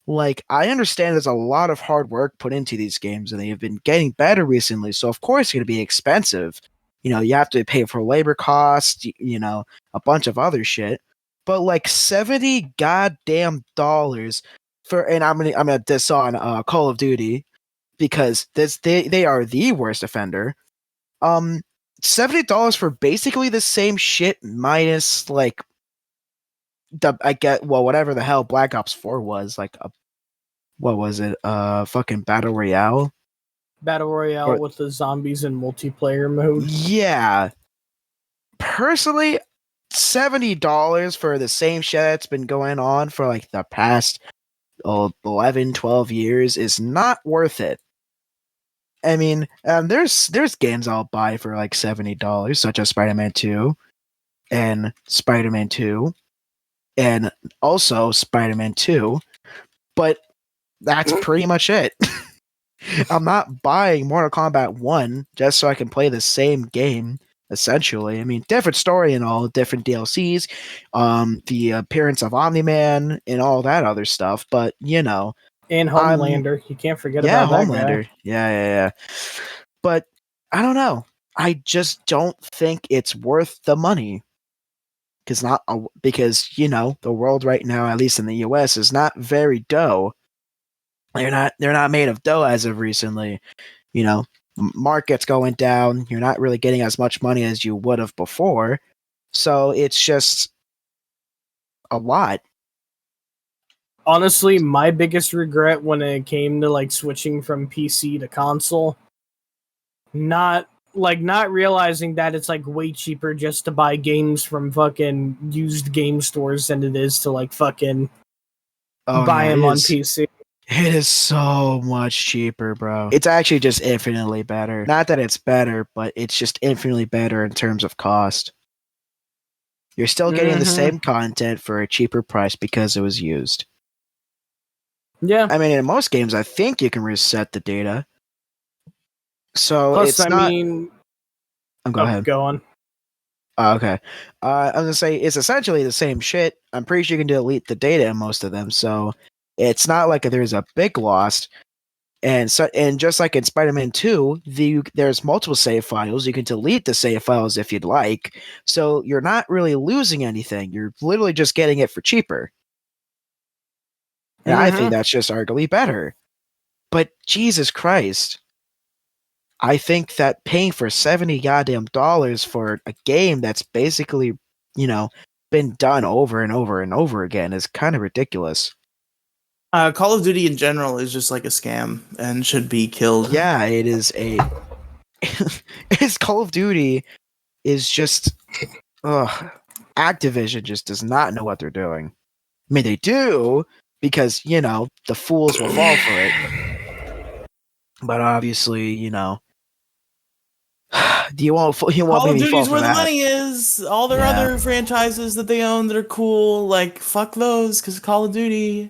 Like, I understand there's a lot of hard work put into these games, and they have been getting better recently, so of course it's going to be expensive. You have to pay for labor costs, a bunch of other shit. But like 70 goddamn dollars and I'm gonna diss on Call of Duty because they are the worst offender. Um, $70 for basically the same shit minus like whatever the hell Black Ops 4 was, like what was it? Fucking Battle Royale? Battle Royale with the zombies and multiplayer mode. Yeah. Personally, $70 for the same shit that's been going on for like the past 11, 12 years is not worth it. I mean, there's games I'll buy for like $70, such as Spider-Man 2 and Spider-Man 2 and also Spider-Man 2, but that's pretty much it. I'm not buying Mortal Kombat 1 just so I can play the same game, essentially. I mean, different story and all, different DLCs, the appearance of Omni-Man and all that other stuff, but, And Homelander. You can't forget about Homelander. that guy. Yeah. But, I don't know. I just don't think it's worth the money. Because the world right now, at least in the US, is not very dough. They're not made of dough as of recently. Market's going down. You're not really getting as much money as you would have before. So it's just a lot. Honestly, my biggest regret when it came to like switching from PC to console, not realizing that it's like way cheaper just to buy games from fucking used game stores than it is to like fucking buy them on PC. It is so much cheaper, bro. It's actually just infinitely better. Not that it's better, but it's just infinitely better in terms of cost. You're still getting the same content for a cheaper price because it was used. Yeah. I mean, in most games, I think you can reset the data. So plus, it's not. Go ahead. Go on. Okay. I was gonna say it's essentially the same shit. I'm pretty sure you can delete the data in most of them, so it's not like there's a big loss. And just like in Spider-Man 2, there's multiple save files. You can delete the save files if you'd like. So you're not really losing anything. You're literally just getting it for cheaper. And I think that's just arguably better. But Jesus Christ. I think that paying for $70 goddamn dollars for a game that's basically, been done over and over and over again is kind of ridiculous. Call of Duty in general is just like a scam and should be killed. Yeah, it is Call of Duty is just Activision just does not know what they're doing. I mean, they do because, the fools will fall for it. But obviously, you won't Call of Duty's where the that. money is. All their other franchises that they own that are cool, like fuck those, because Call of Duty.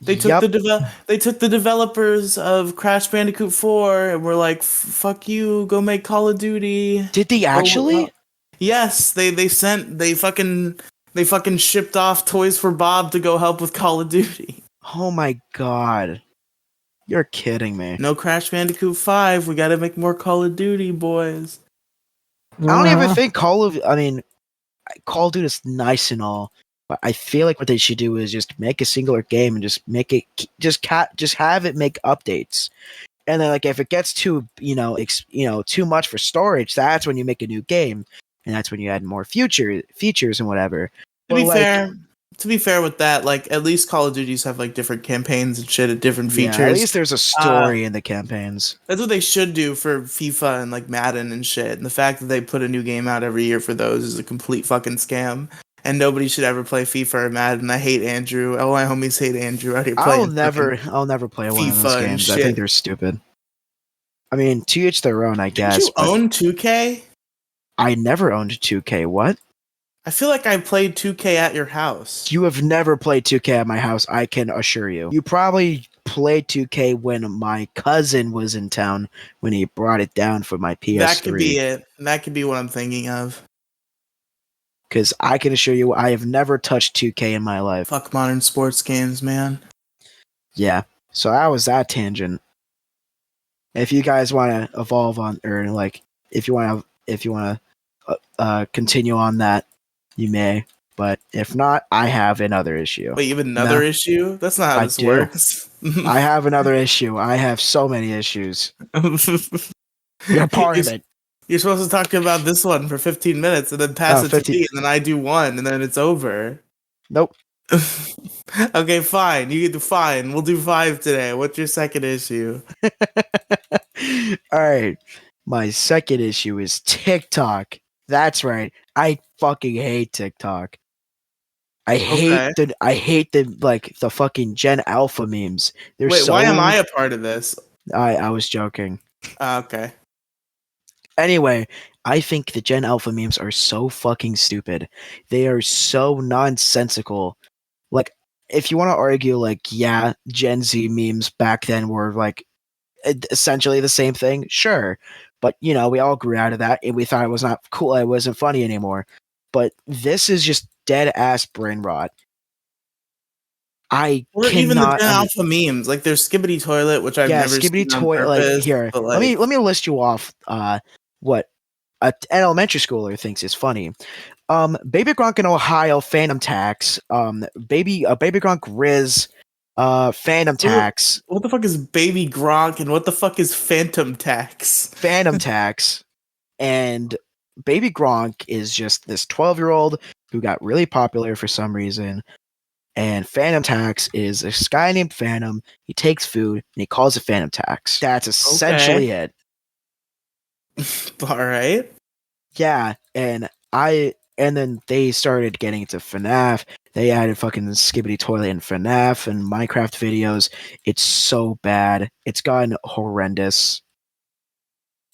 They took the developers of Crash Bandicoot 4 and were like, "Fuck you, go make Call of Duty." Did they actually? Yes, they fucking shipped off Toys for Bob to go help with Call of Duty. Oh my god. You're kidding me. No Crash Bandicoot 5, we gotta make more Call of Duty, boys. I don't even think Call of Duty is nice and all, but I feel like what they should do is just make a singular game and just make it just have it make updates. And then like if it gets too, too much for storage, that's when you make a new game. And that's when you add more features and whatever. To be fair with that, like at least Call of Duties have like different campaigns and shit at different features. At least there's a story in the campaigns. That's what they should do for FIFA and like Madden and shit. And the fact that they put a new game out every year for those is a complete fucking scam. and nobody should ever play FIFA or Madden. I hate Andrew. All my homies hate Andrew out here I'll playing never play one of those FIFA and games. I shit. think they're stupid. I mean, to each their own, I guess. Did you own 2K? I never owned 2K. What? I feel like I played 2K at your house. You have never played 2K at my house, I can assure you. You probably played 2K when my cousin was in town when he brought it down for my PS3. That could be it. That could be what I'm thinking of. Because I can assure you, I have never touched 2K in my life. Fuck modern sports games, man. Yeah. So that was that tangent. If you guys want to evolve on, or like, if you want to continue on that, you may. But if not, I have another issue. Wait, you have another issue? That's not how this works. I have another issue. I have so many issues. You're part of it. You're supposed to talk about this one for 15 minutes and then pass it to me, and then I do one, and then it's over. Nope. Okay, fine. You get fine. We'll do 5 today. What's your second issue? All right. My second issue is TikTok. That's right. I fucking hate TikTok. I hate the fucking Gen Alpha memes. Wait, why am I a part of this? I was joking. Okay. Anyway, I think the Gen Alpha memes are so fucking stupid. They are so nonsensical. Like, if you want to argue, like, yeah, Gen Z memes back then were like essentially the same thing, sure. But, you know, we all grew out of that and we thought it was not cool, it wasn't funny anymore. But this is just dead ass brain rot. Or even the Gen Alpha memes, like there's Skibbity Toilet, which I've never seen on purpose. Like, here, let me list you off what an elementary schooler thinks is funny. Baby Gronk in Ohio, Phantom Tax. Baby Gronk Riz, Phantom Tax. What the fuck is Baby Gronk and what the fuck is Phantom Tax? Phantom Tax. And Baby Gronk is just this 12-year-old who got really popular for some reason. And Phantom Tax is this guy named Phantom. He takes food and he calls it Phantom Tax. That's essentially it. All right. Yeah, and then they started getting into FNAF. They added fucking Skibbity Toilet in FNAF and Minecraft videos. It's so bad. It's gotten horrendous.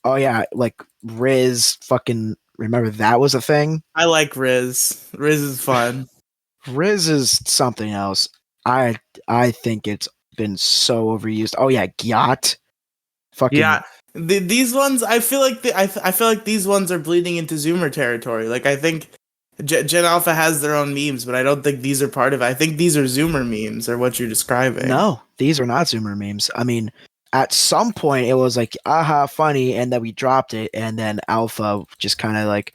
Oh yeah, like Riz fucking, remember that was a thing? I like Riz. Riz is fun. Riz is something else. I think it's been so overused. Oh yeah, Gyat. Fucking yeah. These ones, I feel like I feel like these ones are bleeding into Zoomer territory. Like I think Gen Alpha has their own memes, but I don't think these are part of it. I think these are Zoomer memes, or what you're describing. No, these are not Zoomer memes. I mean, at some point it was like, aha, funny, and then we dropped it, and then Alpha just kind of like,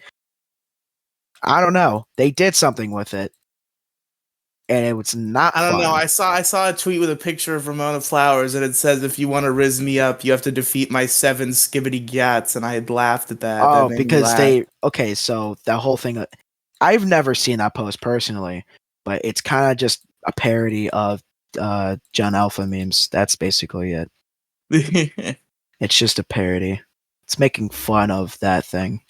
I don't know, they did something with it, and it was not. I don't know. I saw a tweet with a picture of Ramona Flowers, and it says, "If you want to riz me up, you have to defeat my 7 Skibbity Gats," and I had laughed at that. Oh, because so that whole thing. I've never seen that post personally, but it's kind of just a parody of Gen Alpha memes. That's basically it. It's just a parody. It's making fun of that thing.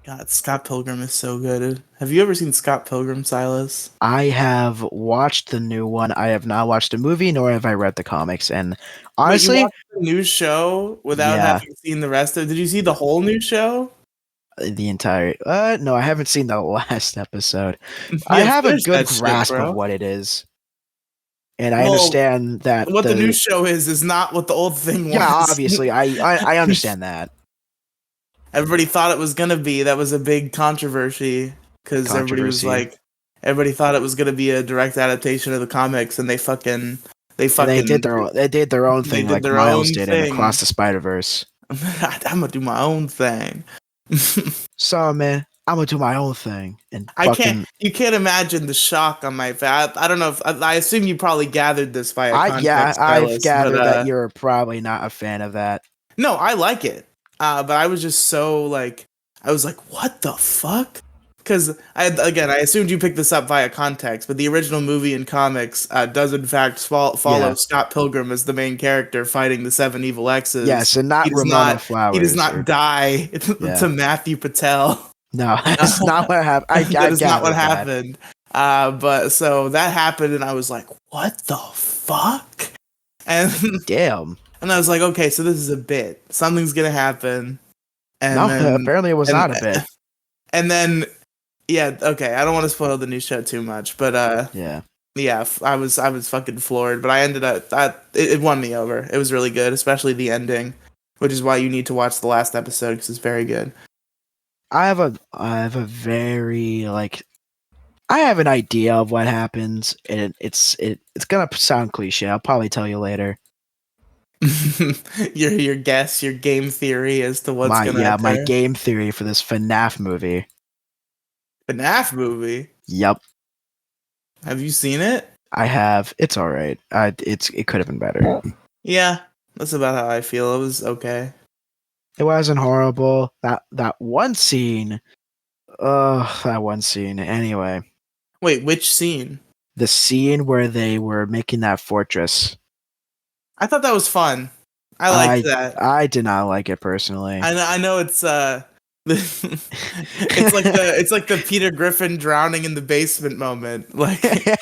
God, Scott Pilgrim is so good. Have you ever seen Scott Pilgrim, Silas? I have watched the new one. I have not watched the movie, nor have I read the comics. And honestly, you watched the new show without having seen the rest of it. Did you see the whole new show? The entire no, I haven't seen the last episode. I have a good grasp of what it is. And I understand that what the new show is not what the old thing was. Yeah, obviously. I understand that. Everybody thought it was gonna be. That was a big controversy because everybody thought it was gonna be a direct adaptation of the comics, and they did their own thing, like Miles did in Across the Spider-Verse. I'm gonna do my own thing. So man, I'm gonna do my own thing, and you can't imagine the shock on my face. I don't know if I assume you probably gathered this via context. I've gathered that you're probably not a fan of that. No, I like it. But I was just so like, I was like, what the fuck? Because I assumed you picked this up via context, but the original movie and comics does in fact follow Scott Pilgrim as the main character fighting the 7 evil X's. Yes, and not Ramona Flowers. He does not die to Matthew Patel. No, that's not what happened. I That is not what gathered that. happened. But so that happened, and I was like, "What the fuck?" And Damn. and I was like, "Okay, so this is a bit. Something's gonna happen." And No, then apparently it was not a bit. And then yeah, okay. I don't want to spoil the new show too much, but Yeah. yeah, I was fucking floored. But I ended up it won me over. It was really good, especially the ending, which is why you need to watch the last episode because it's very good. I have a very like I have an idea of what happens, and it's gonna sound cliche. I'll probably tell you later. your guess, your game theory as to what's gonna My occur. game theory for this FNAF movie. FNAF movie. Yep, Have you seen it? I have. It's all right. It could have been better. Yeah, that's about how I feel. It was okay. It wasn't horrible. That one scene. That one scene. Anyway, Wait, which scene? the scene where they were making that fortress. I thought that was fun. I liked that. I did not like it personally. I know it's it's like the Peter Griffin drowning in the basement moment. Like I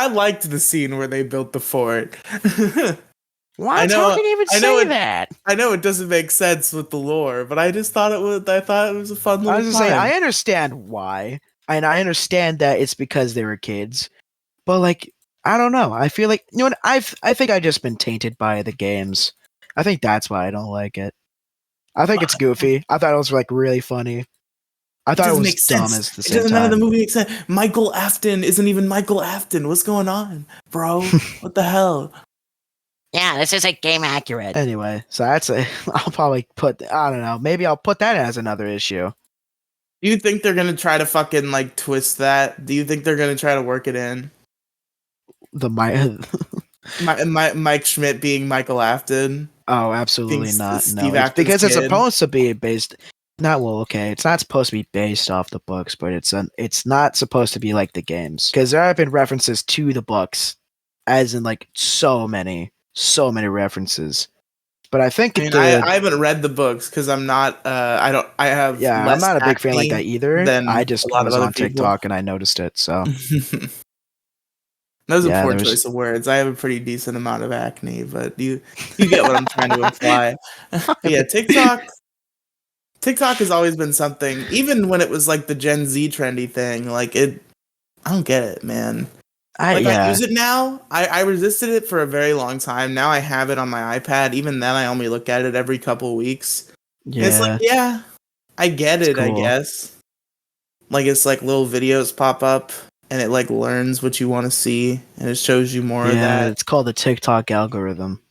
liked the scene where they built the fort. Why? How can you even say that? I know it doesn't make sense with the lore, but I just thought it was. I thought it was a fun little. I was just saying, I understand why, and I understand that it's because they were kids, but like, I don't know. I feel like what I think I just been tainted by the games. I think that's why I don't like it. I think it's goofy. I thought it was like really funny. I thought it was dumb as the same time. It doesn't none of the movie makes sense. Michael Afton isn't even Michael Afton. What's going on, bro? What the hell? Yeah, this isn't game accurate. Anyway, so I'll probably I don't know. Maybe I'll put that as another issue. Do you think they're gonna try to fucking like twist that? Do you think they're gonna try to work it in? Mike Schmidt being Michael Afton. Oh, absolutely not. No, it's because it's supposed to be based. It's not supposed to be based off the books, but it's not supposed to be like the games because there have been references to the books, as in like so many references. But I think I haven't read the books because I'm not. I don't. I have. Yeah, I'm not a big fan like that either. I just was on TikTok and I noticed it. So that was a poor choice of words. I have a pretty decent amount of acne, but you get what I'm trying to imply. Yeah, TikTok has always been something. Even when it was like the Gen Z trendy thing, like it. I don't get it, man. I use it now. I resisted it for a very long time. Now I have it on my iPad. Even then, I only look at it every couple weeks. Yeah. It's like, yeah, I get it, cool. I guess. Like, it's like little videos pop up, and it like learns what you want to see, and it shows you more of that. It's called the TikTok algorithm.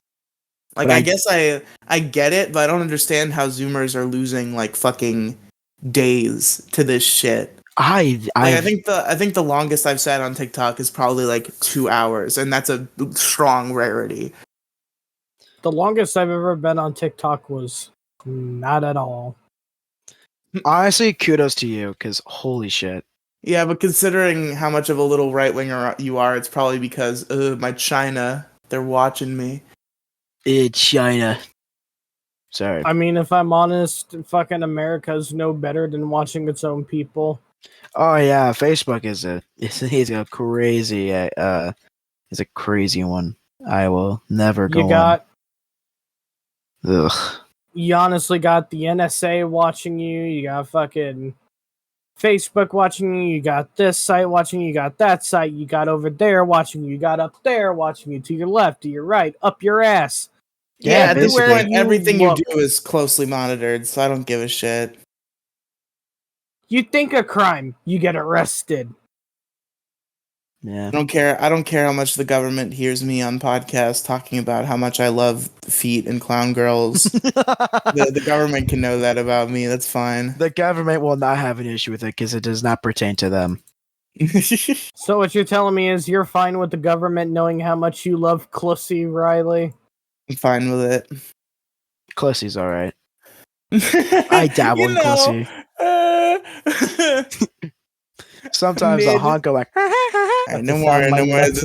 Like, I guess I get it, but I don't understand how Zoomers are losing like fucking days to this shit. I think the longest I've sat on TikTok is probably like 2 hours, and that's a strong rarity. The longest I've ever been on TikTok was not at all. Honestly, kudos to you, because holy shit. Yeah, but considering how much of a little right winger you are, it's probably because my China, they're watching me. It's China. Sorry. I mean, if I'm honest, fucking America's no better than watching its own people. Oh yeah, Facebook is a crazy one. I will never go on. Ugh. You honestly got the NSA watching you. You got fucking Facebook watching you. You got this site watching you. You got that site. You got over there watching you. You got up there watching you. To your left, to your right, up your ass. Yeah, at this point, everything you do is closely monitored, so I don't give a shit. You think a crime, you get arrested. Yeah. I don't care how much the government hears me on podcasts talking about how much I love feet and clown girls. the government can know that about me. That's fine. The government will not have an issue with it because it does not pertain to them. So what you're telling me is you're fine with the government knowing how much you love Clussy, Riely? I'm fine with it. Clussy's alright. I dabble in Clussy. Sometimes I'll honk go like no more. That's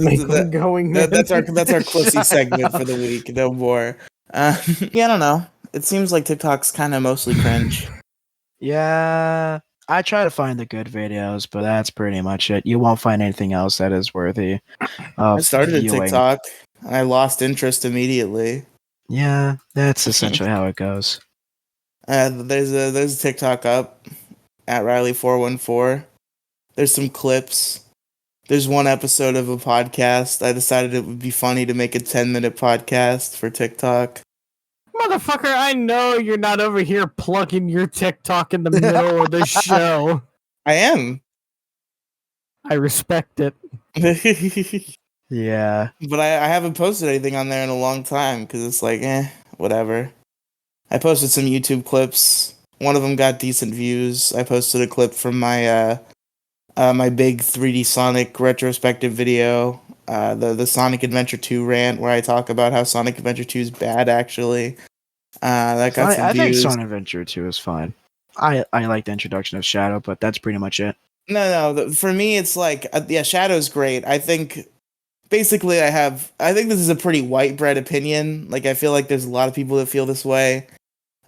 our Clussy segment for the week. No more. Yeah, I don't know. It seems like TikTok's kind of mostly cringe. Yeah, I try to find the good videos, but that's pretty much it. You won't find anything else that is worthy I of started a viewing. TikTok. I lost interest immediately. Yeah, that's essentially how it goes. There's a TikTok up at Riely414. There's some clips. There's one episode of a podcast. I decided it would be funny to make a 10-minute podcast for TikTok. Motherfucker, I know you're not over here plugging your TikTok in the middle of the show. I am. I respect it. Yeah. But I haven't posted anything on there in a long time because it's like, whatever. I posted some YouTube clips. One of them got decent views. I posted a clip from my my big 3D Sonic retrospective video, the Sonic Adventure 2 rant, where I talk about how Sonic Adventure 2 is bad, actually. That got some I think views. Sonic Adventure 2 is fine. I like the introduction of Shadow, but that's pretty much it. No, for me, it's like, yeah, Shadow's great. I think, basically, I think this is a pretty white bread opinion. Like, I feel like there's a lot of people that feel this way.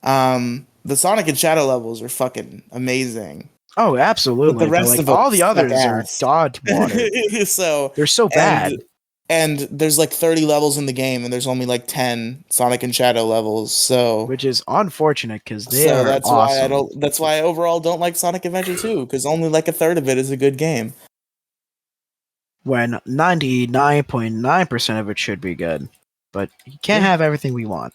The Sonic and Shadow levels are fucking amazing. Oh, absolutely. But the rest like, of them all the suck others ass. are dog water. So They're so bad. And there's like 30 levels in the game, and there's only like 10 Sonic and Shadow levels. So which is unfortunate because they are that's awesome. why I don't. That's why I overall don't like Sonic Adventure 2, because only like a third of it is a good game. When 99.9% of it should be good, but you can't have everything we want.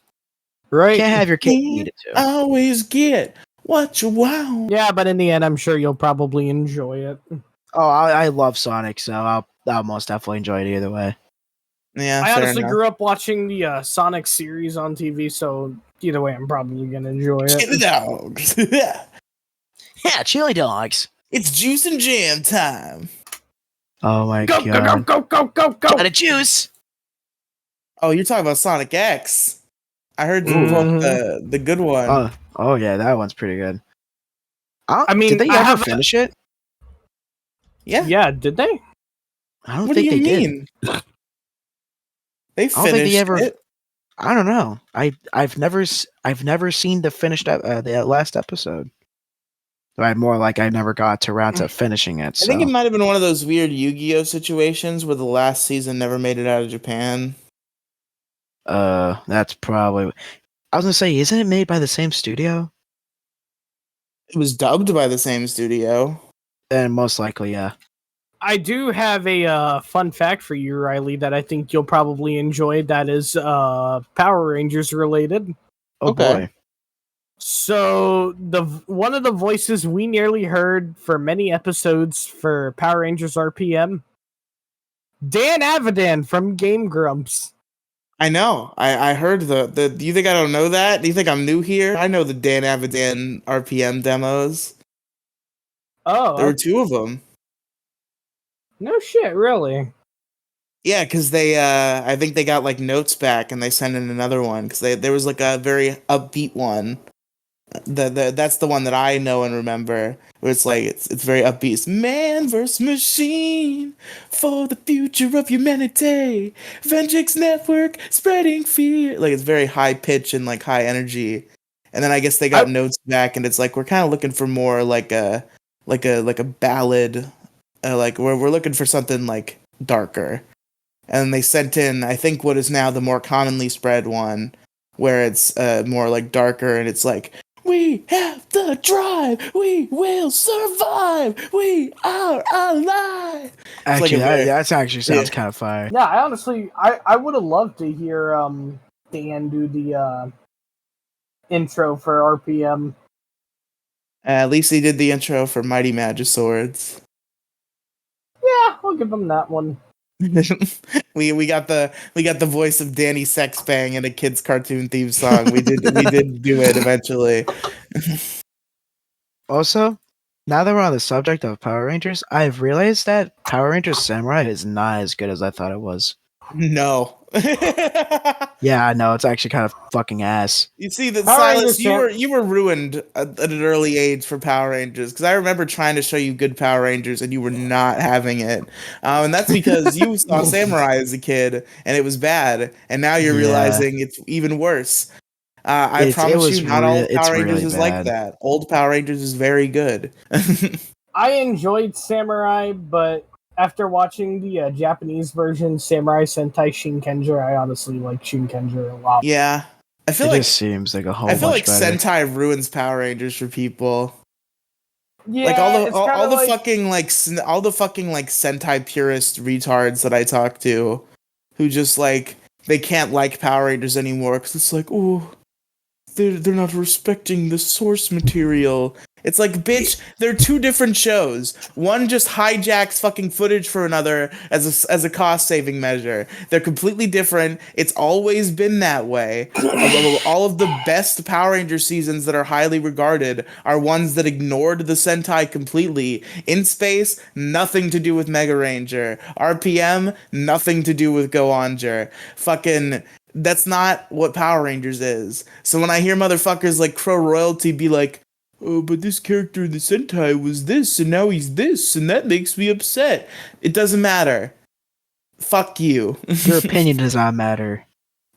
Right? You can't have your cake and eat it too. Always get what you want. Yeah, but in the end, I'm sure you'll probably enjoy it. Oh, I love Sonic, so I'll most definitely enjoy it either way. Yeah, I fair honestly enough. grew up watching the Sonic series on TV, so either way, I'm probably gonna enjoy Chili it. dogs. Yeah, chili dogs. It's juice and jam time. Oh my Go, god. go, go, go, go, go, Got go! a juice. Oh, you're talking about Sonic X. I heard you Ooh. quote the good one. Oh yeah, that one's pretty good. I mean, did they I ever have- finish it? Yeah. Yeah, did they? I don't What do think you they mean? did. They I don't think they finished ever. it. I don't know. I've never seen the finished the last episode. I more like I never got around to finishing it. So. I think it might have been one of those weird Yu-Gi-Oh situations where the last season never made it out of Japan. That's probably. I was gonna say, isn't it made by the same studio? It was dubbed by the same studio. Then most likely, yeah. I do have a fun fact for you, Riely, that I think you'll probably enjoy. That is Power Rangers related. Oh Okay. boy. So one of the voices we nearly heard for many episodes for Power Rangers RPM, Dan Avidan from Game Grumps. I know. I heard the. Do you think I don't know that? Do you think I'm new here? I know the Dan Avidan RPM demos. Oh, There were two of them. no shit, really? Yeah, because they. I think they got like notes back, and they sent in another one because there was like a very upbeat one. That's the one that I know and remember, where it's like it's very upbeat. It's man versus machine for the future of humanity. Vengeance Network spreading fear. Like it's very high pitch and like high energy. And then I guess they got notes back, and it's like we're kind of looking for more like a ballad. Like we're looking for something like darker. And they sent in, I think, what is now the more commonly spread one, where it's more like darker, and it's like, we have the drive, we will survive, we are alive. Actually, like that actually sounds kind of fire. Yeah, I honestly, I would have loved to hear Dan do the intro for RPM. At least he did the intro for Mighty Magiswords. Yeah, I'll give him that one. we got the voice of Danny Sexbang in a kids cartoon theme song. We did do it eventually. Also, now that we're on the subject of Power Rangers, I've realized that Power Rangers Samurai is not as good as I thought it was. No. Yeah, I know, it's actually kind of fucking ass. You see that, Power Silas, Rangers you were ruined at an early age for Power Rangers, because I remember trying to show you good Power Rangers and you were not having it, and that's because you saw Samurai as a kid and it was bad, and now you're Yeah. realizing it's even worse. I promise you, not all it's Power Rangers really is like bad. that. Old Power Rangers is very good. I enjoyed Samurai, but after watching the Japanese version, Samurai Sentai Shinkenger, I honestly like Shinkenger a lot. Yeah, I feel It like just seems like a whole I feel bunch like better. Sentai ruins Power Rangers for people. Yeah, Like all it's kind of the like fucking like all the fucking like Sentai purist retards that I talk to, who just like they can't like Power Rangers anymore because it's like, oh, they're not respecting the source material. It's like, bitch, they're two different shows. One just hijacks fucking footage for another as a cost saving measure. They're completely different. It's always been that way. All of the best Power Ranger seasons that are highly regarded are ones that ignored the Sentai completely. In Space, nothing to do with Mega Ranger. RPM, nothing to do with Go-Onger. Fucking that's not what Power Rangers is. So when I hear motherfuckers like Crow Royalty be like, oh, but this character in the Sentai was this, and now he's this, and that makes me upset. It doesn't matter. Fuck you. Your opinion does not matter.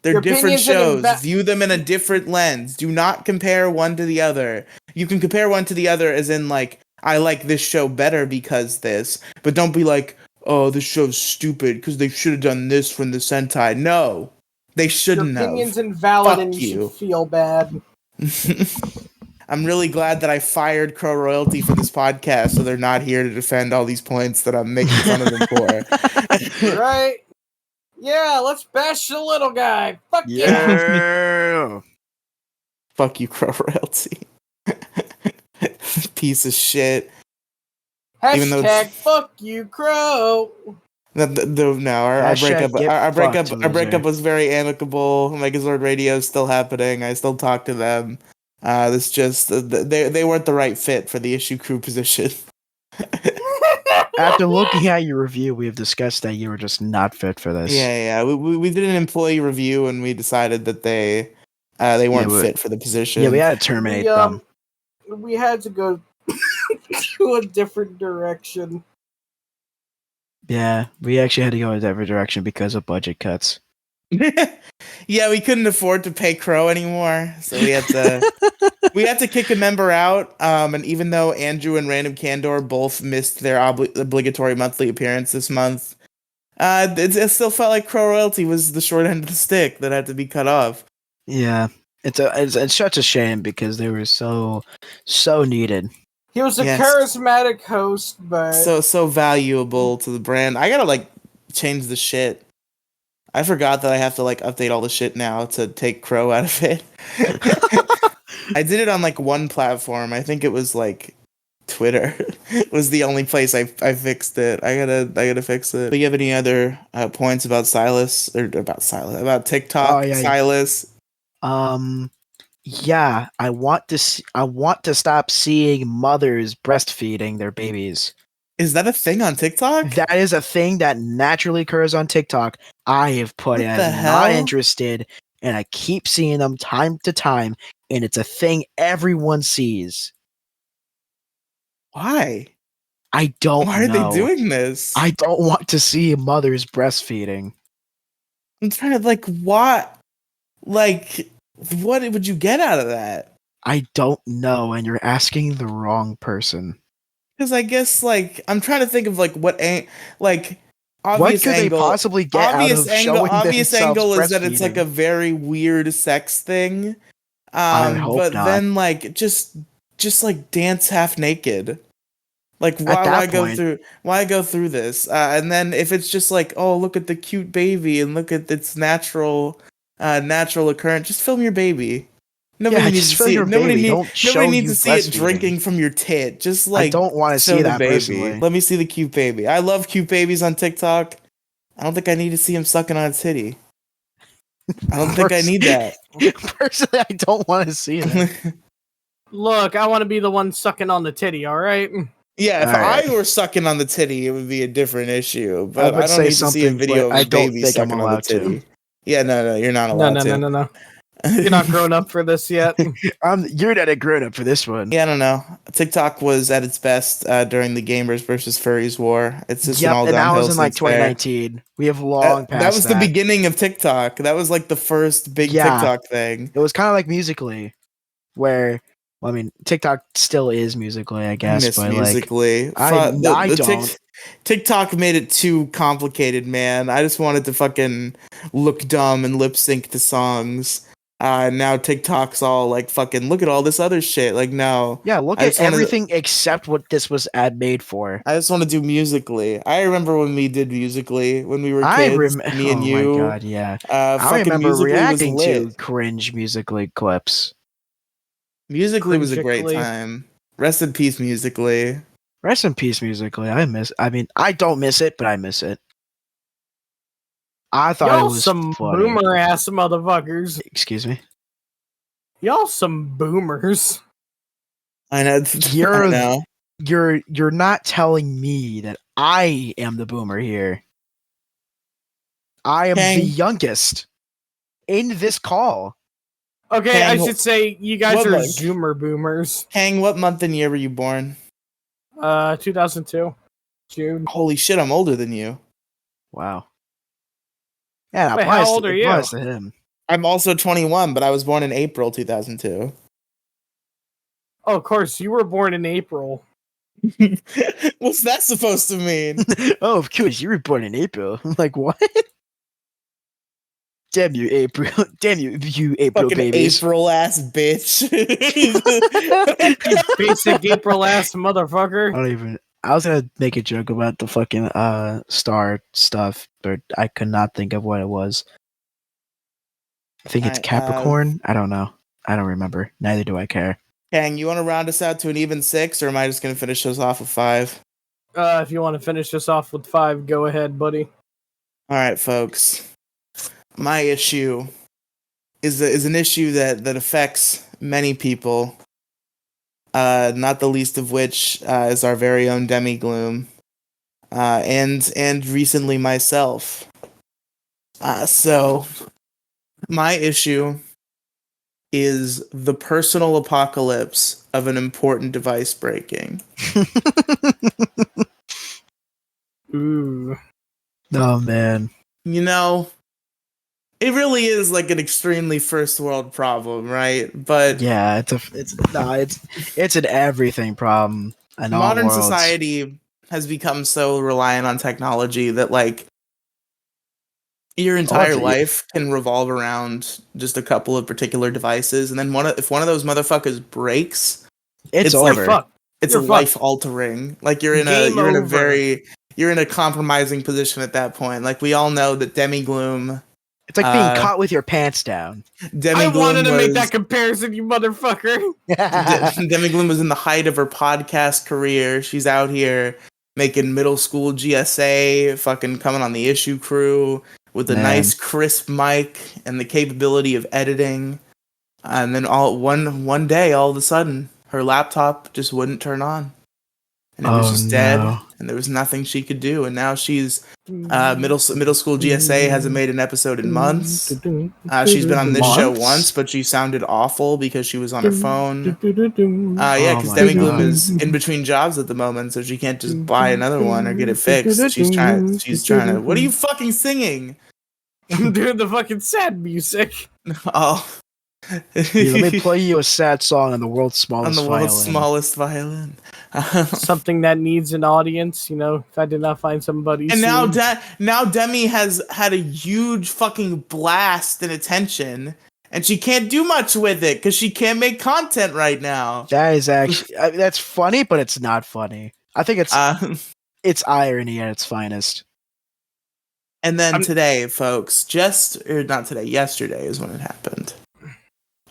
They're Your different opinion's an shows. View them in a different lens. Do not compare one to the other. You can compare one to the other as in, like, I like this show better because this, but don't be like, oh, this show's stupid because they should have done this from the Sentai. No. They shouldn't your have. opinion's invalid Fuck and you you. should feel bad. I'm really glad that I fired Crow Royalty from this podcast so they're not here to defend all these points that I'm making fun of them for. Right? Yeah, let's bash the little guy. Fuck Yeah. Fuck you, Crow Royalty. Piece of shit. Even though Hashtag fuck you, Crow. no, our Hashtag get fucked, our breakup loser. was very amicable. Megazord Radio is still happening. I still talk to them. This just they weren't the right fit for the issue crew position. After looking at your review, we have discussed that you were just not fit for this. Yeah. We did an employee review and we decided that they weren't fit for the position. Yeah, we had to terminate them. We had to go to a different direction. Yeah, we actually had to go in a different direction because of budget cuts. Yeah, we couldn't afford to pay Crow anymore, so we had to kick a member out. And even though Andrew and Random Candor both missed their obligatory monthly appearance this month, it still felt like Crow Royalty was the short end of the stick that had to be cut off. Yeah, it's such a shame because they were so needed. He was a charismatic host, but so valuable to the brand. I gotta change the shit. I forgot that I have to update all the shit now to take Crow out of it. I did it on one platform. I think it was Twitter. Was the only place I fixed it. I gotta fix it. Do you have any other points about Silas about TikTok? Oh, yeah. Silas. Yeah, I want to stop seeing mothers breastfeeding their babies. Is that a thing on TikTok? That is a thing that naturally occurs on TikTok. I have put in not interested, and I keep seeing them time to time, and it's a thing everyone sees. Why? I don't know. Why are they doing this? I don't want to see mothers breastfeeding. I'm trying to what? What would you get out of that? I don't know, and you're asking the wrong person. Because I guess I'm trying to think of obvious what could angle. They possibly get obvious out of angle. showing Obvious angle is that it's breastfeeding? a very weird sex thing. I hope but not. then just dance half naked. Why go through this? And then if it's just oh, look at the cute baby and look at its natural occurrence, just film your baby. Nobody needs to see it. Nobody needs to see it drinking from your tit. Just I don't want to see that baby. Personally. Let me see the cute baby. I love cute babies on TikTok. I don't think I need to see him sucking on a titty. I don't think I need that. Personally, I don't want to see that. Look, I want to be the one sucking on the titty, alright? Yeah, if I were sucking on the titty, it would be a different issue. But I don't need to see a video of a baby sucking on the titty. Yeah, no, you're not allowed to. No. You're not grown up for this yet. You're not a grown up for this one. Yeah, I don't know. TikTok was at its best during the Gamers versus Furries war. It's just been all and that downhill was in like since there. 2019. We have long past That was the beginning of TikTok. That was like the first big TikTok thing. It was kind of like Musically, where TikTok still is Musically, I guess. I miss but Musically. I don't. TikTok made it too complicated, man. I just wanted to fucking look dumb and lip sync to songs. Now TikTok's all like fucking look at all this other shit. Like no. Yeah, look at everything except what this was ad made for. I just want to do Musically. I remember when we did Musically when we were kids. Me and you. Oh my god, yeah. I remember reacting to cringe Musically clips. Musically was a great time. Rest in peace, Musically. Rest in peace, Musically. I don't miss it, but I miss it. I thought Y'all it was some funny. boomer ass motherfuckers. Excuse me. Y'all some boomers. I know. I know. You're not telling me that I am the boomer here. I am the youngest in this call. Okay, Kang, I should say you guys are month? Zoomer boomers. Kang, what month and year were you born? 2002, June. Holy shit, I'm older than you. Wow. Yeah, Wait, how old are you? Applies to him. I'm also 21, but I was born in April 2002. Oh, of course, you were born in April. What's that supposed to mean? Oh, of course, you were born in April. I'm like, what? Damn you, April. Damn you, April Fucking babies. April ass bitch. Basic April ass motherfucker. I was gonna make a joke about the fucking star stuff, but I could not think of what it was. I think it's Capricorn. I don't know. I don't remember. Neither do I care. Kang, you want to round us out to an even 6, or am I just gonna finish us off with 5? If you want to finish this off with 5, go ahead, buddy. All right, folks. My issue is an issue that affects many people. Not the least of which is our very own Demi Gloom, and recently myself. So my issue is the personal apocalypse of an important device breaking. Ooh. Oh man. You know, it really is like an extremely first world problem, right? But yeah, it's an everything problem. Modern society has become so reliant on technology that like your entire life can revolve around just a couple of particular devices, and then if one of those motherfuckers breaks, it's over. Like, it's life altering. Like you're in a compromising position at that point. Like we all know that Demi Gloom. It's like being caught with your pants down. I wanted to make that comparison, you motherfucker. Demi Gloom was in the height of her podcast career. She's out here making middle school GSA, fucking coming on the issue crew with a nice crisp mic and the capability of editing. And then one day, all of a sudden, her laptop just wouldn't turn on. And it was just dead, and there was nothing she could do. And now she's middle school GSA hasn't made an episode in months. She's been on this show once, but she sounded awful because she was on her phone. Because Demi Gloom is in between jobs at the moment, so she can't just buy another one or get it fixed. She's trying to. What are you fucking singing? I'm doing the fucking sad music. Oh. Here, let me play you a sad song on the world's smallest violin. Something that needs an audience, if I did not find somebody. And now Demi has had a huge fucking blast in attention, and she can't do much with it because she can't make content right now. That is actually that's funny, but it's not funny. I think it's irony at its finest. And then today, folks, yesterday is when it happened.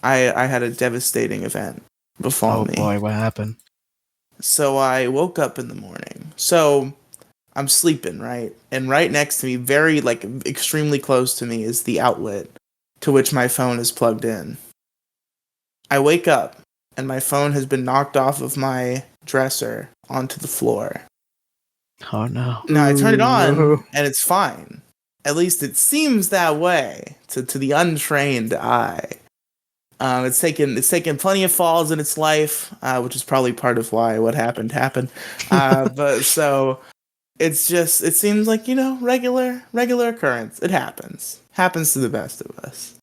I had a devastating event befall me. Oh boy, what happened? So I woke up in the morning. So I'm sleeping, right? And right next to me, very extremely close to me, is the outlet to which my phone is plugged in. I wake up and my phone has been knocked off of my dresser onto the floor. Oh no. Now I turn it on and it's fine. At least it seems that way to the untrained eye. It's taken plenty of falls in its life, which is probably part of why what happened happened. But so it's just it seems like regular occurrence. It happens to the best of us.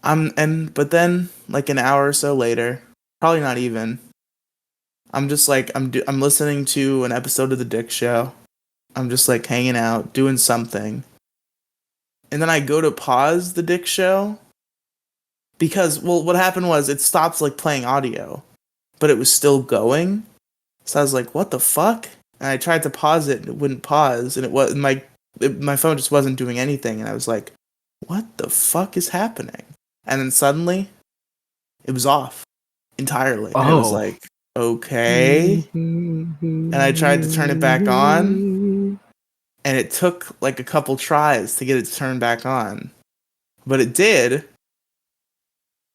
But then like an hour or so later, probably not even. I'm just like I'm listening to an episode of the Dick Show. I'm just like hanging out, doing something, and then I go to pause the Dick Show because what happened was it stopped like playing audio, but it was still going. So I was like, what the fuck? And I tried to pause it and it wouldn't pause, and my phone just wasn't doing anything, and I was like, what the fuck is happening? And then suddenly it was off entirely. And it was like, okay. And I tried to turn it back on, and it took like a couple tries to get it to turn back on. But it did.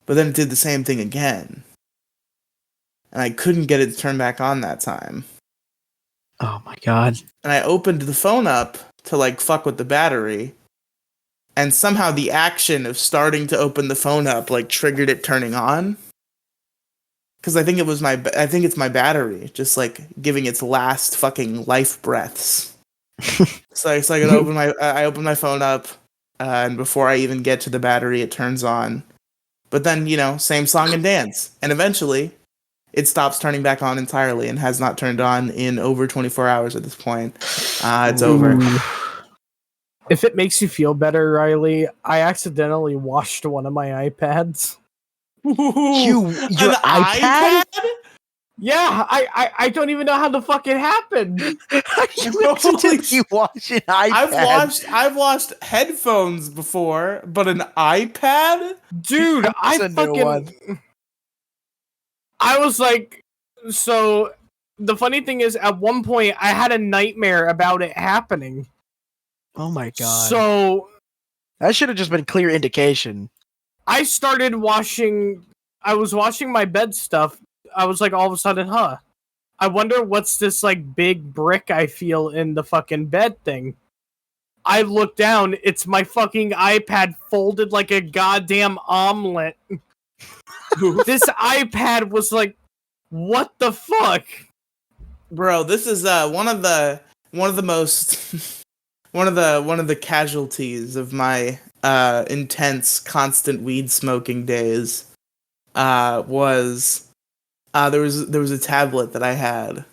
But then it did the same thing again. And I couldn't get it to turn back on that time. Oh my god. And I opened the phone up to like fuck with the battery. And somehow the action of starting to open the phone up like triggered it turning on. Because I think it's my battery just like giving its last fucking life breaths. So I could I open my phone up, and before I even get to the battery, it turns on. But then same song and dance, and eventually, it stops turning back on entirely and has not turned on in over 24 hours at this point. It's over. If it makes you feel better, Riely, I accidentally washed one of my iPads. Your iPad? Yeah, I don't even know how the fuck it happened. You accidentally watch an iPad. I've watched headphones before, but an iPad? Dude, I was like, so the funny thing is at one point I had a nightmare about it happening. Oh my god. So that should have just been clear indication. I was washing my bed stuff. I was like, all of a sudden, I wonder what's this like big brick I feel in the fucking bed thing. I look down, it's my fucking iPad folded like a goddamn omelet. This iPad was like, what the fuck? Bro, this is one of the most one of the casualties of my intense constant weed smoking days was there was a tablet that I had,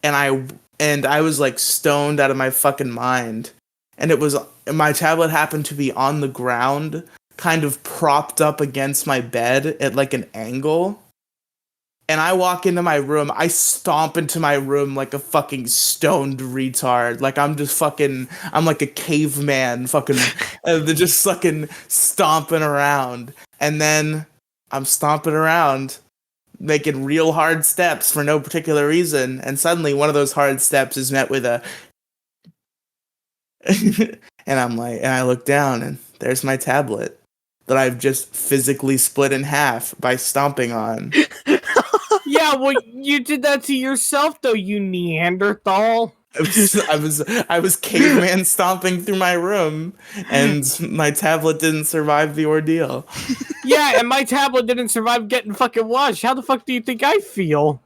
and I was like stoned out of my fucking mind, and my tablet happened to be on the ground, kind of propped up against my bed at like an angle. And I walk into my room, I stomp into my room like a fucking stoned retard. Like I'm like a caveman fucking, just fucking stomping around. And then I'm stomping around, making real hard steps for no particular reason. And suddenly one of those hard steps is met with a, and I look down and there's my tablet that I've just physically split in half by stomping on. Yeah, well, you did that to yourself, though, you Neanderthal. I was caveman stomping through my room, and my tablet didn't survive the ordeal. Yeah, and my tablet didn't survive getting fucking washed. How the fuck do you think I feel?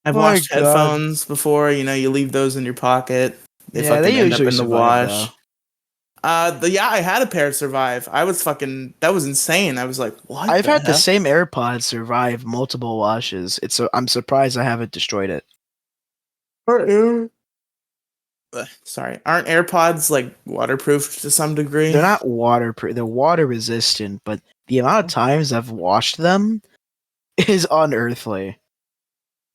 I've washed headphones before. You leave those in your pocket. They end up in the wash. Yeah, I had a pair survive. That was insane. I was like, what? I've had the same AirPods survive multiple washes. I'm surprised I haven't destroyed it. Sorry, aren't AirPods like waterproof to some degree? They're not waterproof. They're water resistant, but the amount of times I've washed them is unearthly.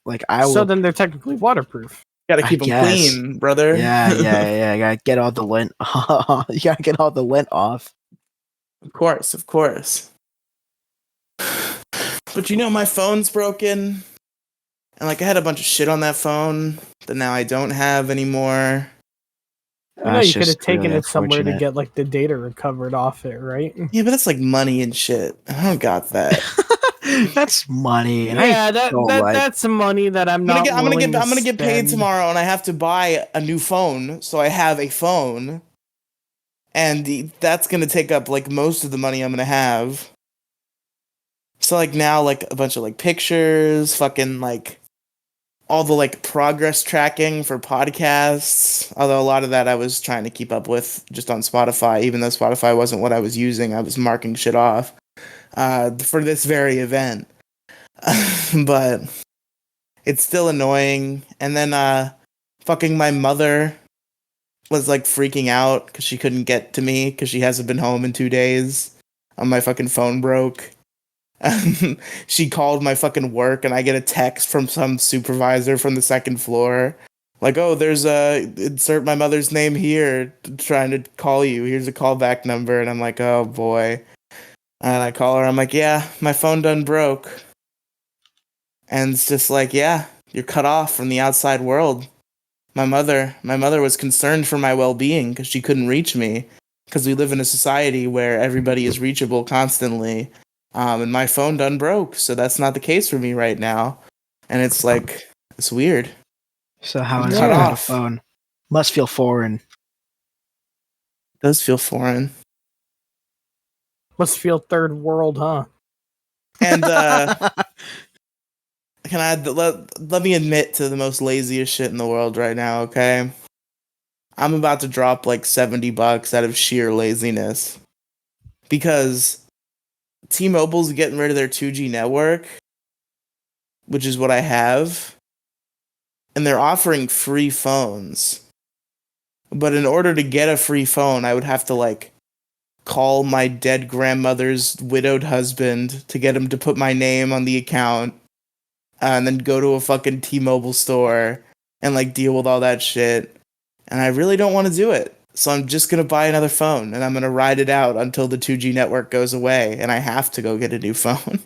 Then they're technically waterproof. Gotta keep them clean, brother. Yeah. You gotta get all the lint. You gotta get all the lint off. Of course. But my phone's broken, and like I had a bunch of shit on that phone that now I don't have anymore. I know you could have taken it somewhere to get like the data recovered off it, right? Yeah, but that's like money and shit. I don't got that. That's money. And yeah, that's money that I'm not. I'm gonna get paid tomorrow, and I have to buy a new phone, so I have a phone, and that's gonna take up like most of the money I'm gonna have. So like now like a bunch of like pictures, fucking like all the like progress tracking for podcasts. Although a lot of that I was trying to keep up with just on Spotify, even though Spotify wasn't what I was using, I was marking shit off for this very event. But it's still annoying. And then fucking my mother was like freaking out because she couldn't get to me because she hasn't been home in 2 days. My fucking phone broke. She called my fucking work and I get a text from some supervisor from the second floor. Like, oh, there's insert my mother's name here trying to call you. Here's a callback number. And I'm like, oh boy. And I call her. I'm like, yeah, my phone done broke. And it's just like, yeah, you're cut off from the outside world. My mother was concerned for my well-being because she couldn't reach me because we live in a society where everybody is reachable constantly. And my phone done broke, so that's not the case for me right now. And it's like, it's weird. So how I'm is it cut without a off. phone? Must feel foreign. It does feel foreign. Must feel third world, huh? And can I let me admit to the most laziest shit in the world right now, okay? I'm about to drop like $70 out of sheer laziness because T-Mobile's getting rid of their 2G network, which is what I have, and they're offering free phones. But in order to get a free phone, I would have to like call my dead grandmother's widowed husband to get him to put my name on the account, and then go to a fucking T-Mobile store and like deal with all that shit. And I really don't want to do it. So I'm just going to buy another phone and I'm going to ride it out until the 2G network goes away and I have to go get a new phone.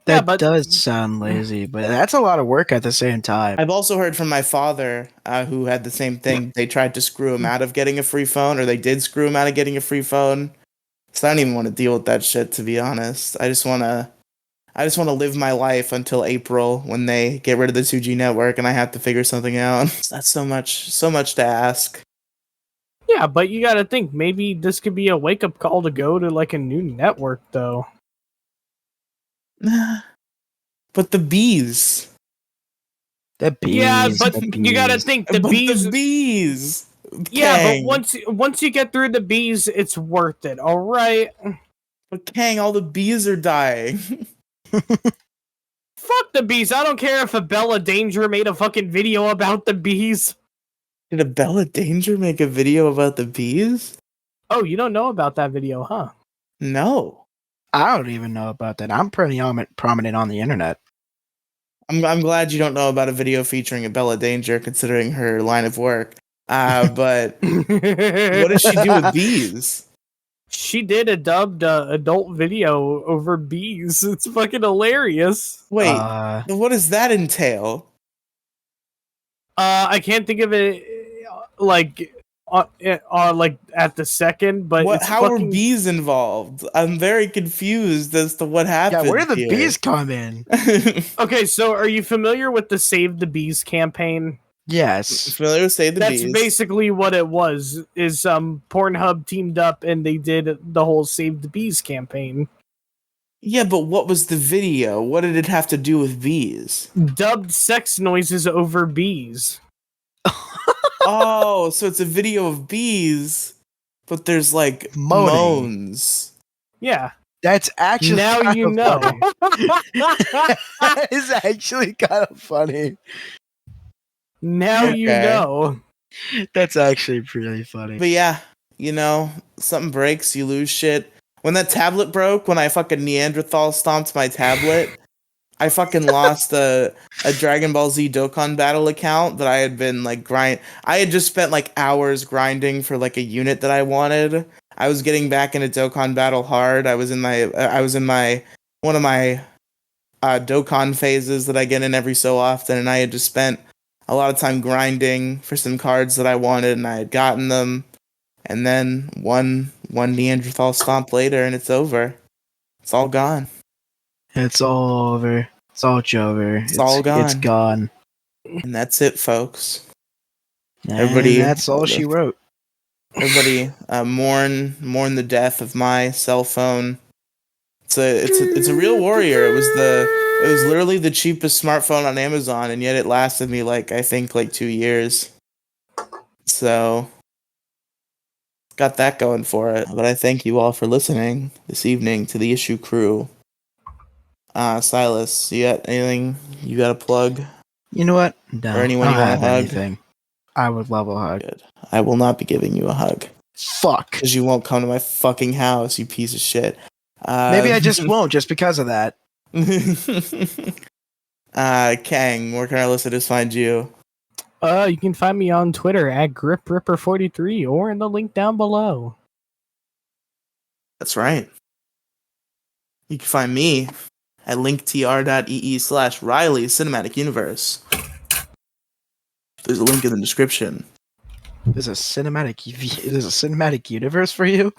That does sound lazy, but that's a lot of work at the same time. I've also heard from my father, who had the same thing. They tried to screw him out of getting a free phone, or they did screw him out of getting a free phone. So I don't even want to deal with that shit, to be honest. I just want to live my life until April when they get rid of the 2G network and I have to figure something out. That's so much to ask. Yeah, but you gotta think, maybe this could be a wake-up call to go to like a new network, though. But the bees. The bees. Yeah, but the you gotta bees. think the But bees. the bees. Yeah, Kang. but once you get through the bees, it's worth it. All right. But Kang, all the bees are dying. Fuck the bees. I don't care if a Bella Danger made a fucking video about the bees. Did a Bella Danger make a video about the bees? Oh, you don't know about that video, huh? No. I don't even know about that. I'm pretty prominent on the internet. I'm glad you don't know about a video featuring a Bella Danger, considering her line of work. But what does she do with bees? She did a dubbed adult video over bees. It's fucking hilarious. Wait, what does that entail? I can't think of it like like at the second, but it's How fucking... are bees involved? I'm very confused as to what happened. Yeah, where did the here. bees come in? Okay, so are you familiar with the Save the Bees campaign? Yes. Familiar with Save the That's Bees? basically what it was. Is Pornhub teamed up and they did the whole Save the Bees campaign. Yeah, but what was the video? What did it have to do with bees? Dubbed sex noises over bees. Oh, so it's a video of bees, but there's like Moaning. moans. Yeah. That's actually Now you know. That is actually kind of funny. Now you Okay. know. That's actually pretty funny. But yeah, you know, something breaks, you lose shit. When that tablet broke, when I fucking Neanderthal stomped my tablet, I fucking lost a Dragon Ball Z Dokkan Battle account that I had been like I had just spent like hours grinding for like a unit that I wanted. I was getting back into Dokkan Battle hard. I was in my one of my Dokkan phases that I get in every so often, and I had just spent a lot of time grinding for some cards that I wanted, and I had gotten them. And then one Neanderthal stomp later, and it's over. It's all gone. It's all over. It's all over. It's all gone. It's gone. And that's it, folks. And Everybody, that's all she wrote. Everybody, mourn the death of my cell phone It's a real warrior. It was literally the cheapest smartphone on Amazon, and yet it lasted me like 2 years. So got that going for it. But I thank you all for listening this evening to the Issue Crew. Silas, you got anything you got to plug? You know what? No, Or anyone I you don't want have to hug? anything. I would love a hug. Good. I will not be giving you a hug. Fuck. Because you won't come to my fucking house, you piece of shit. Maybe I just won't, just because of that. Kang, where can our listeners find you? You can find me on Twitter at GripRipper43 or in the link down below. That's right. You can find me at linktr.ee/Riely Cinematic Universe. There's a link in the description. There's a cinematic universe for you?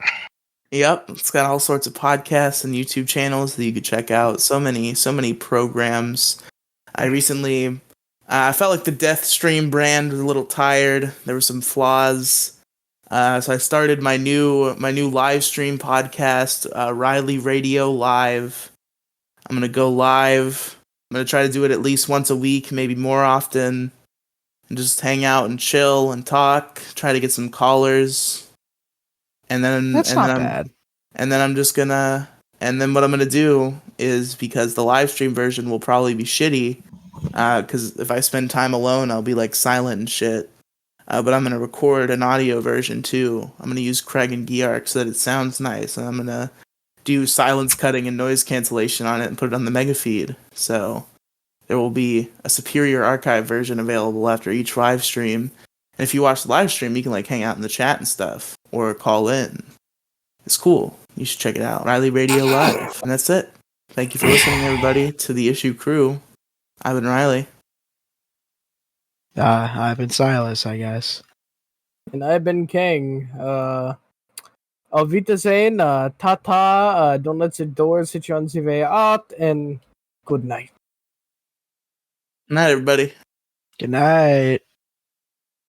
Yep, it's got all sorts of podcasts and YouTube channels that you could check out. So many programs. I recently I felt like the Deathstream brand was a little tired. There were some flaws. So I started my new live stream podcast, Riely Radio Live. I'm gonna go live. I'm gonna try to do it at least once a week, maybe more often, and just hang out and chill and talk. Try to get some callers, and then That's and not then bad. and then I'm just gonna and then what I'm gonna do is, because the live stream version will probably be shitty, because if I spend time alone, I'll be like silent and shit. But I'm gonna record an audio version too. I'm gonna use Craig and Geark so that it sounds nice, and I'm gonna do silence cutting and noise cancellation on it and put it on the mega feed. So there will be a superior archive version available after each live stream. And if you watch the live stream, you can like hang out in the chat and stuff or call in. It's cool. You should check it out. Riely Radio Live. And that's it. Thank you for listening, everybody, to the Issue Crew. I've been Riely. I've been Silas, I guess. And I've been Kang. Auf Wiedersehen, Tata, don't let the doors hit you on the way out, and good night. Good night, everybody. Good night.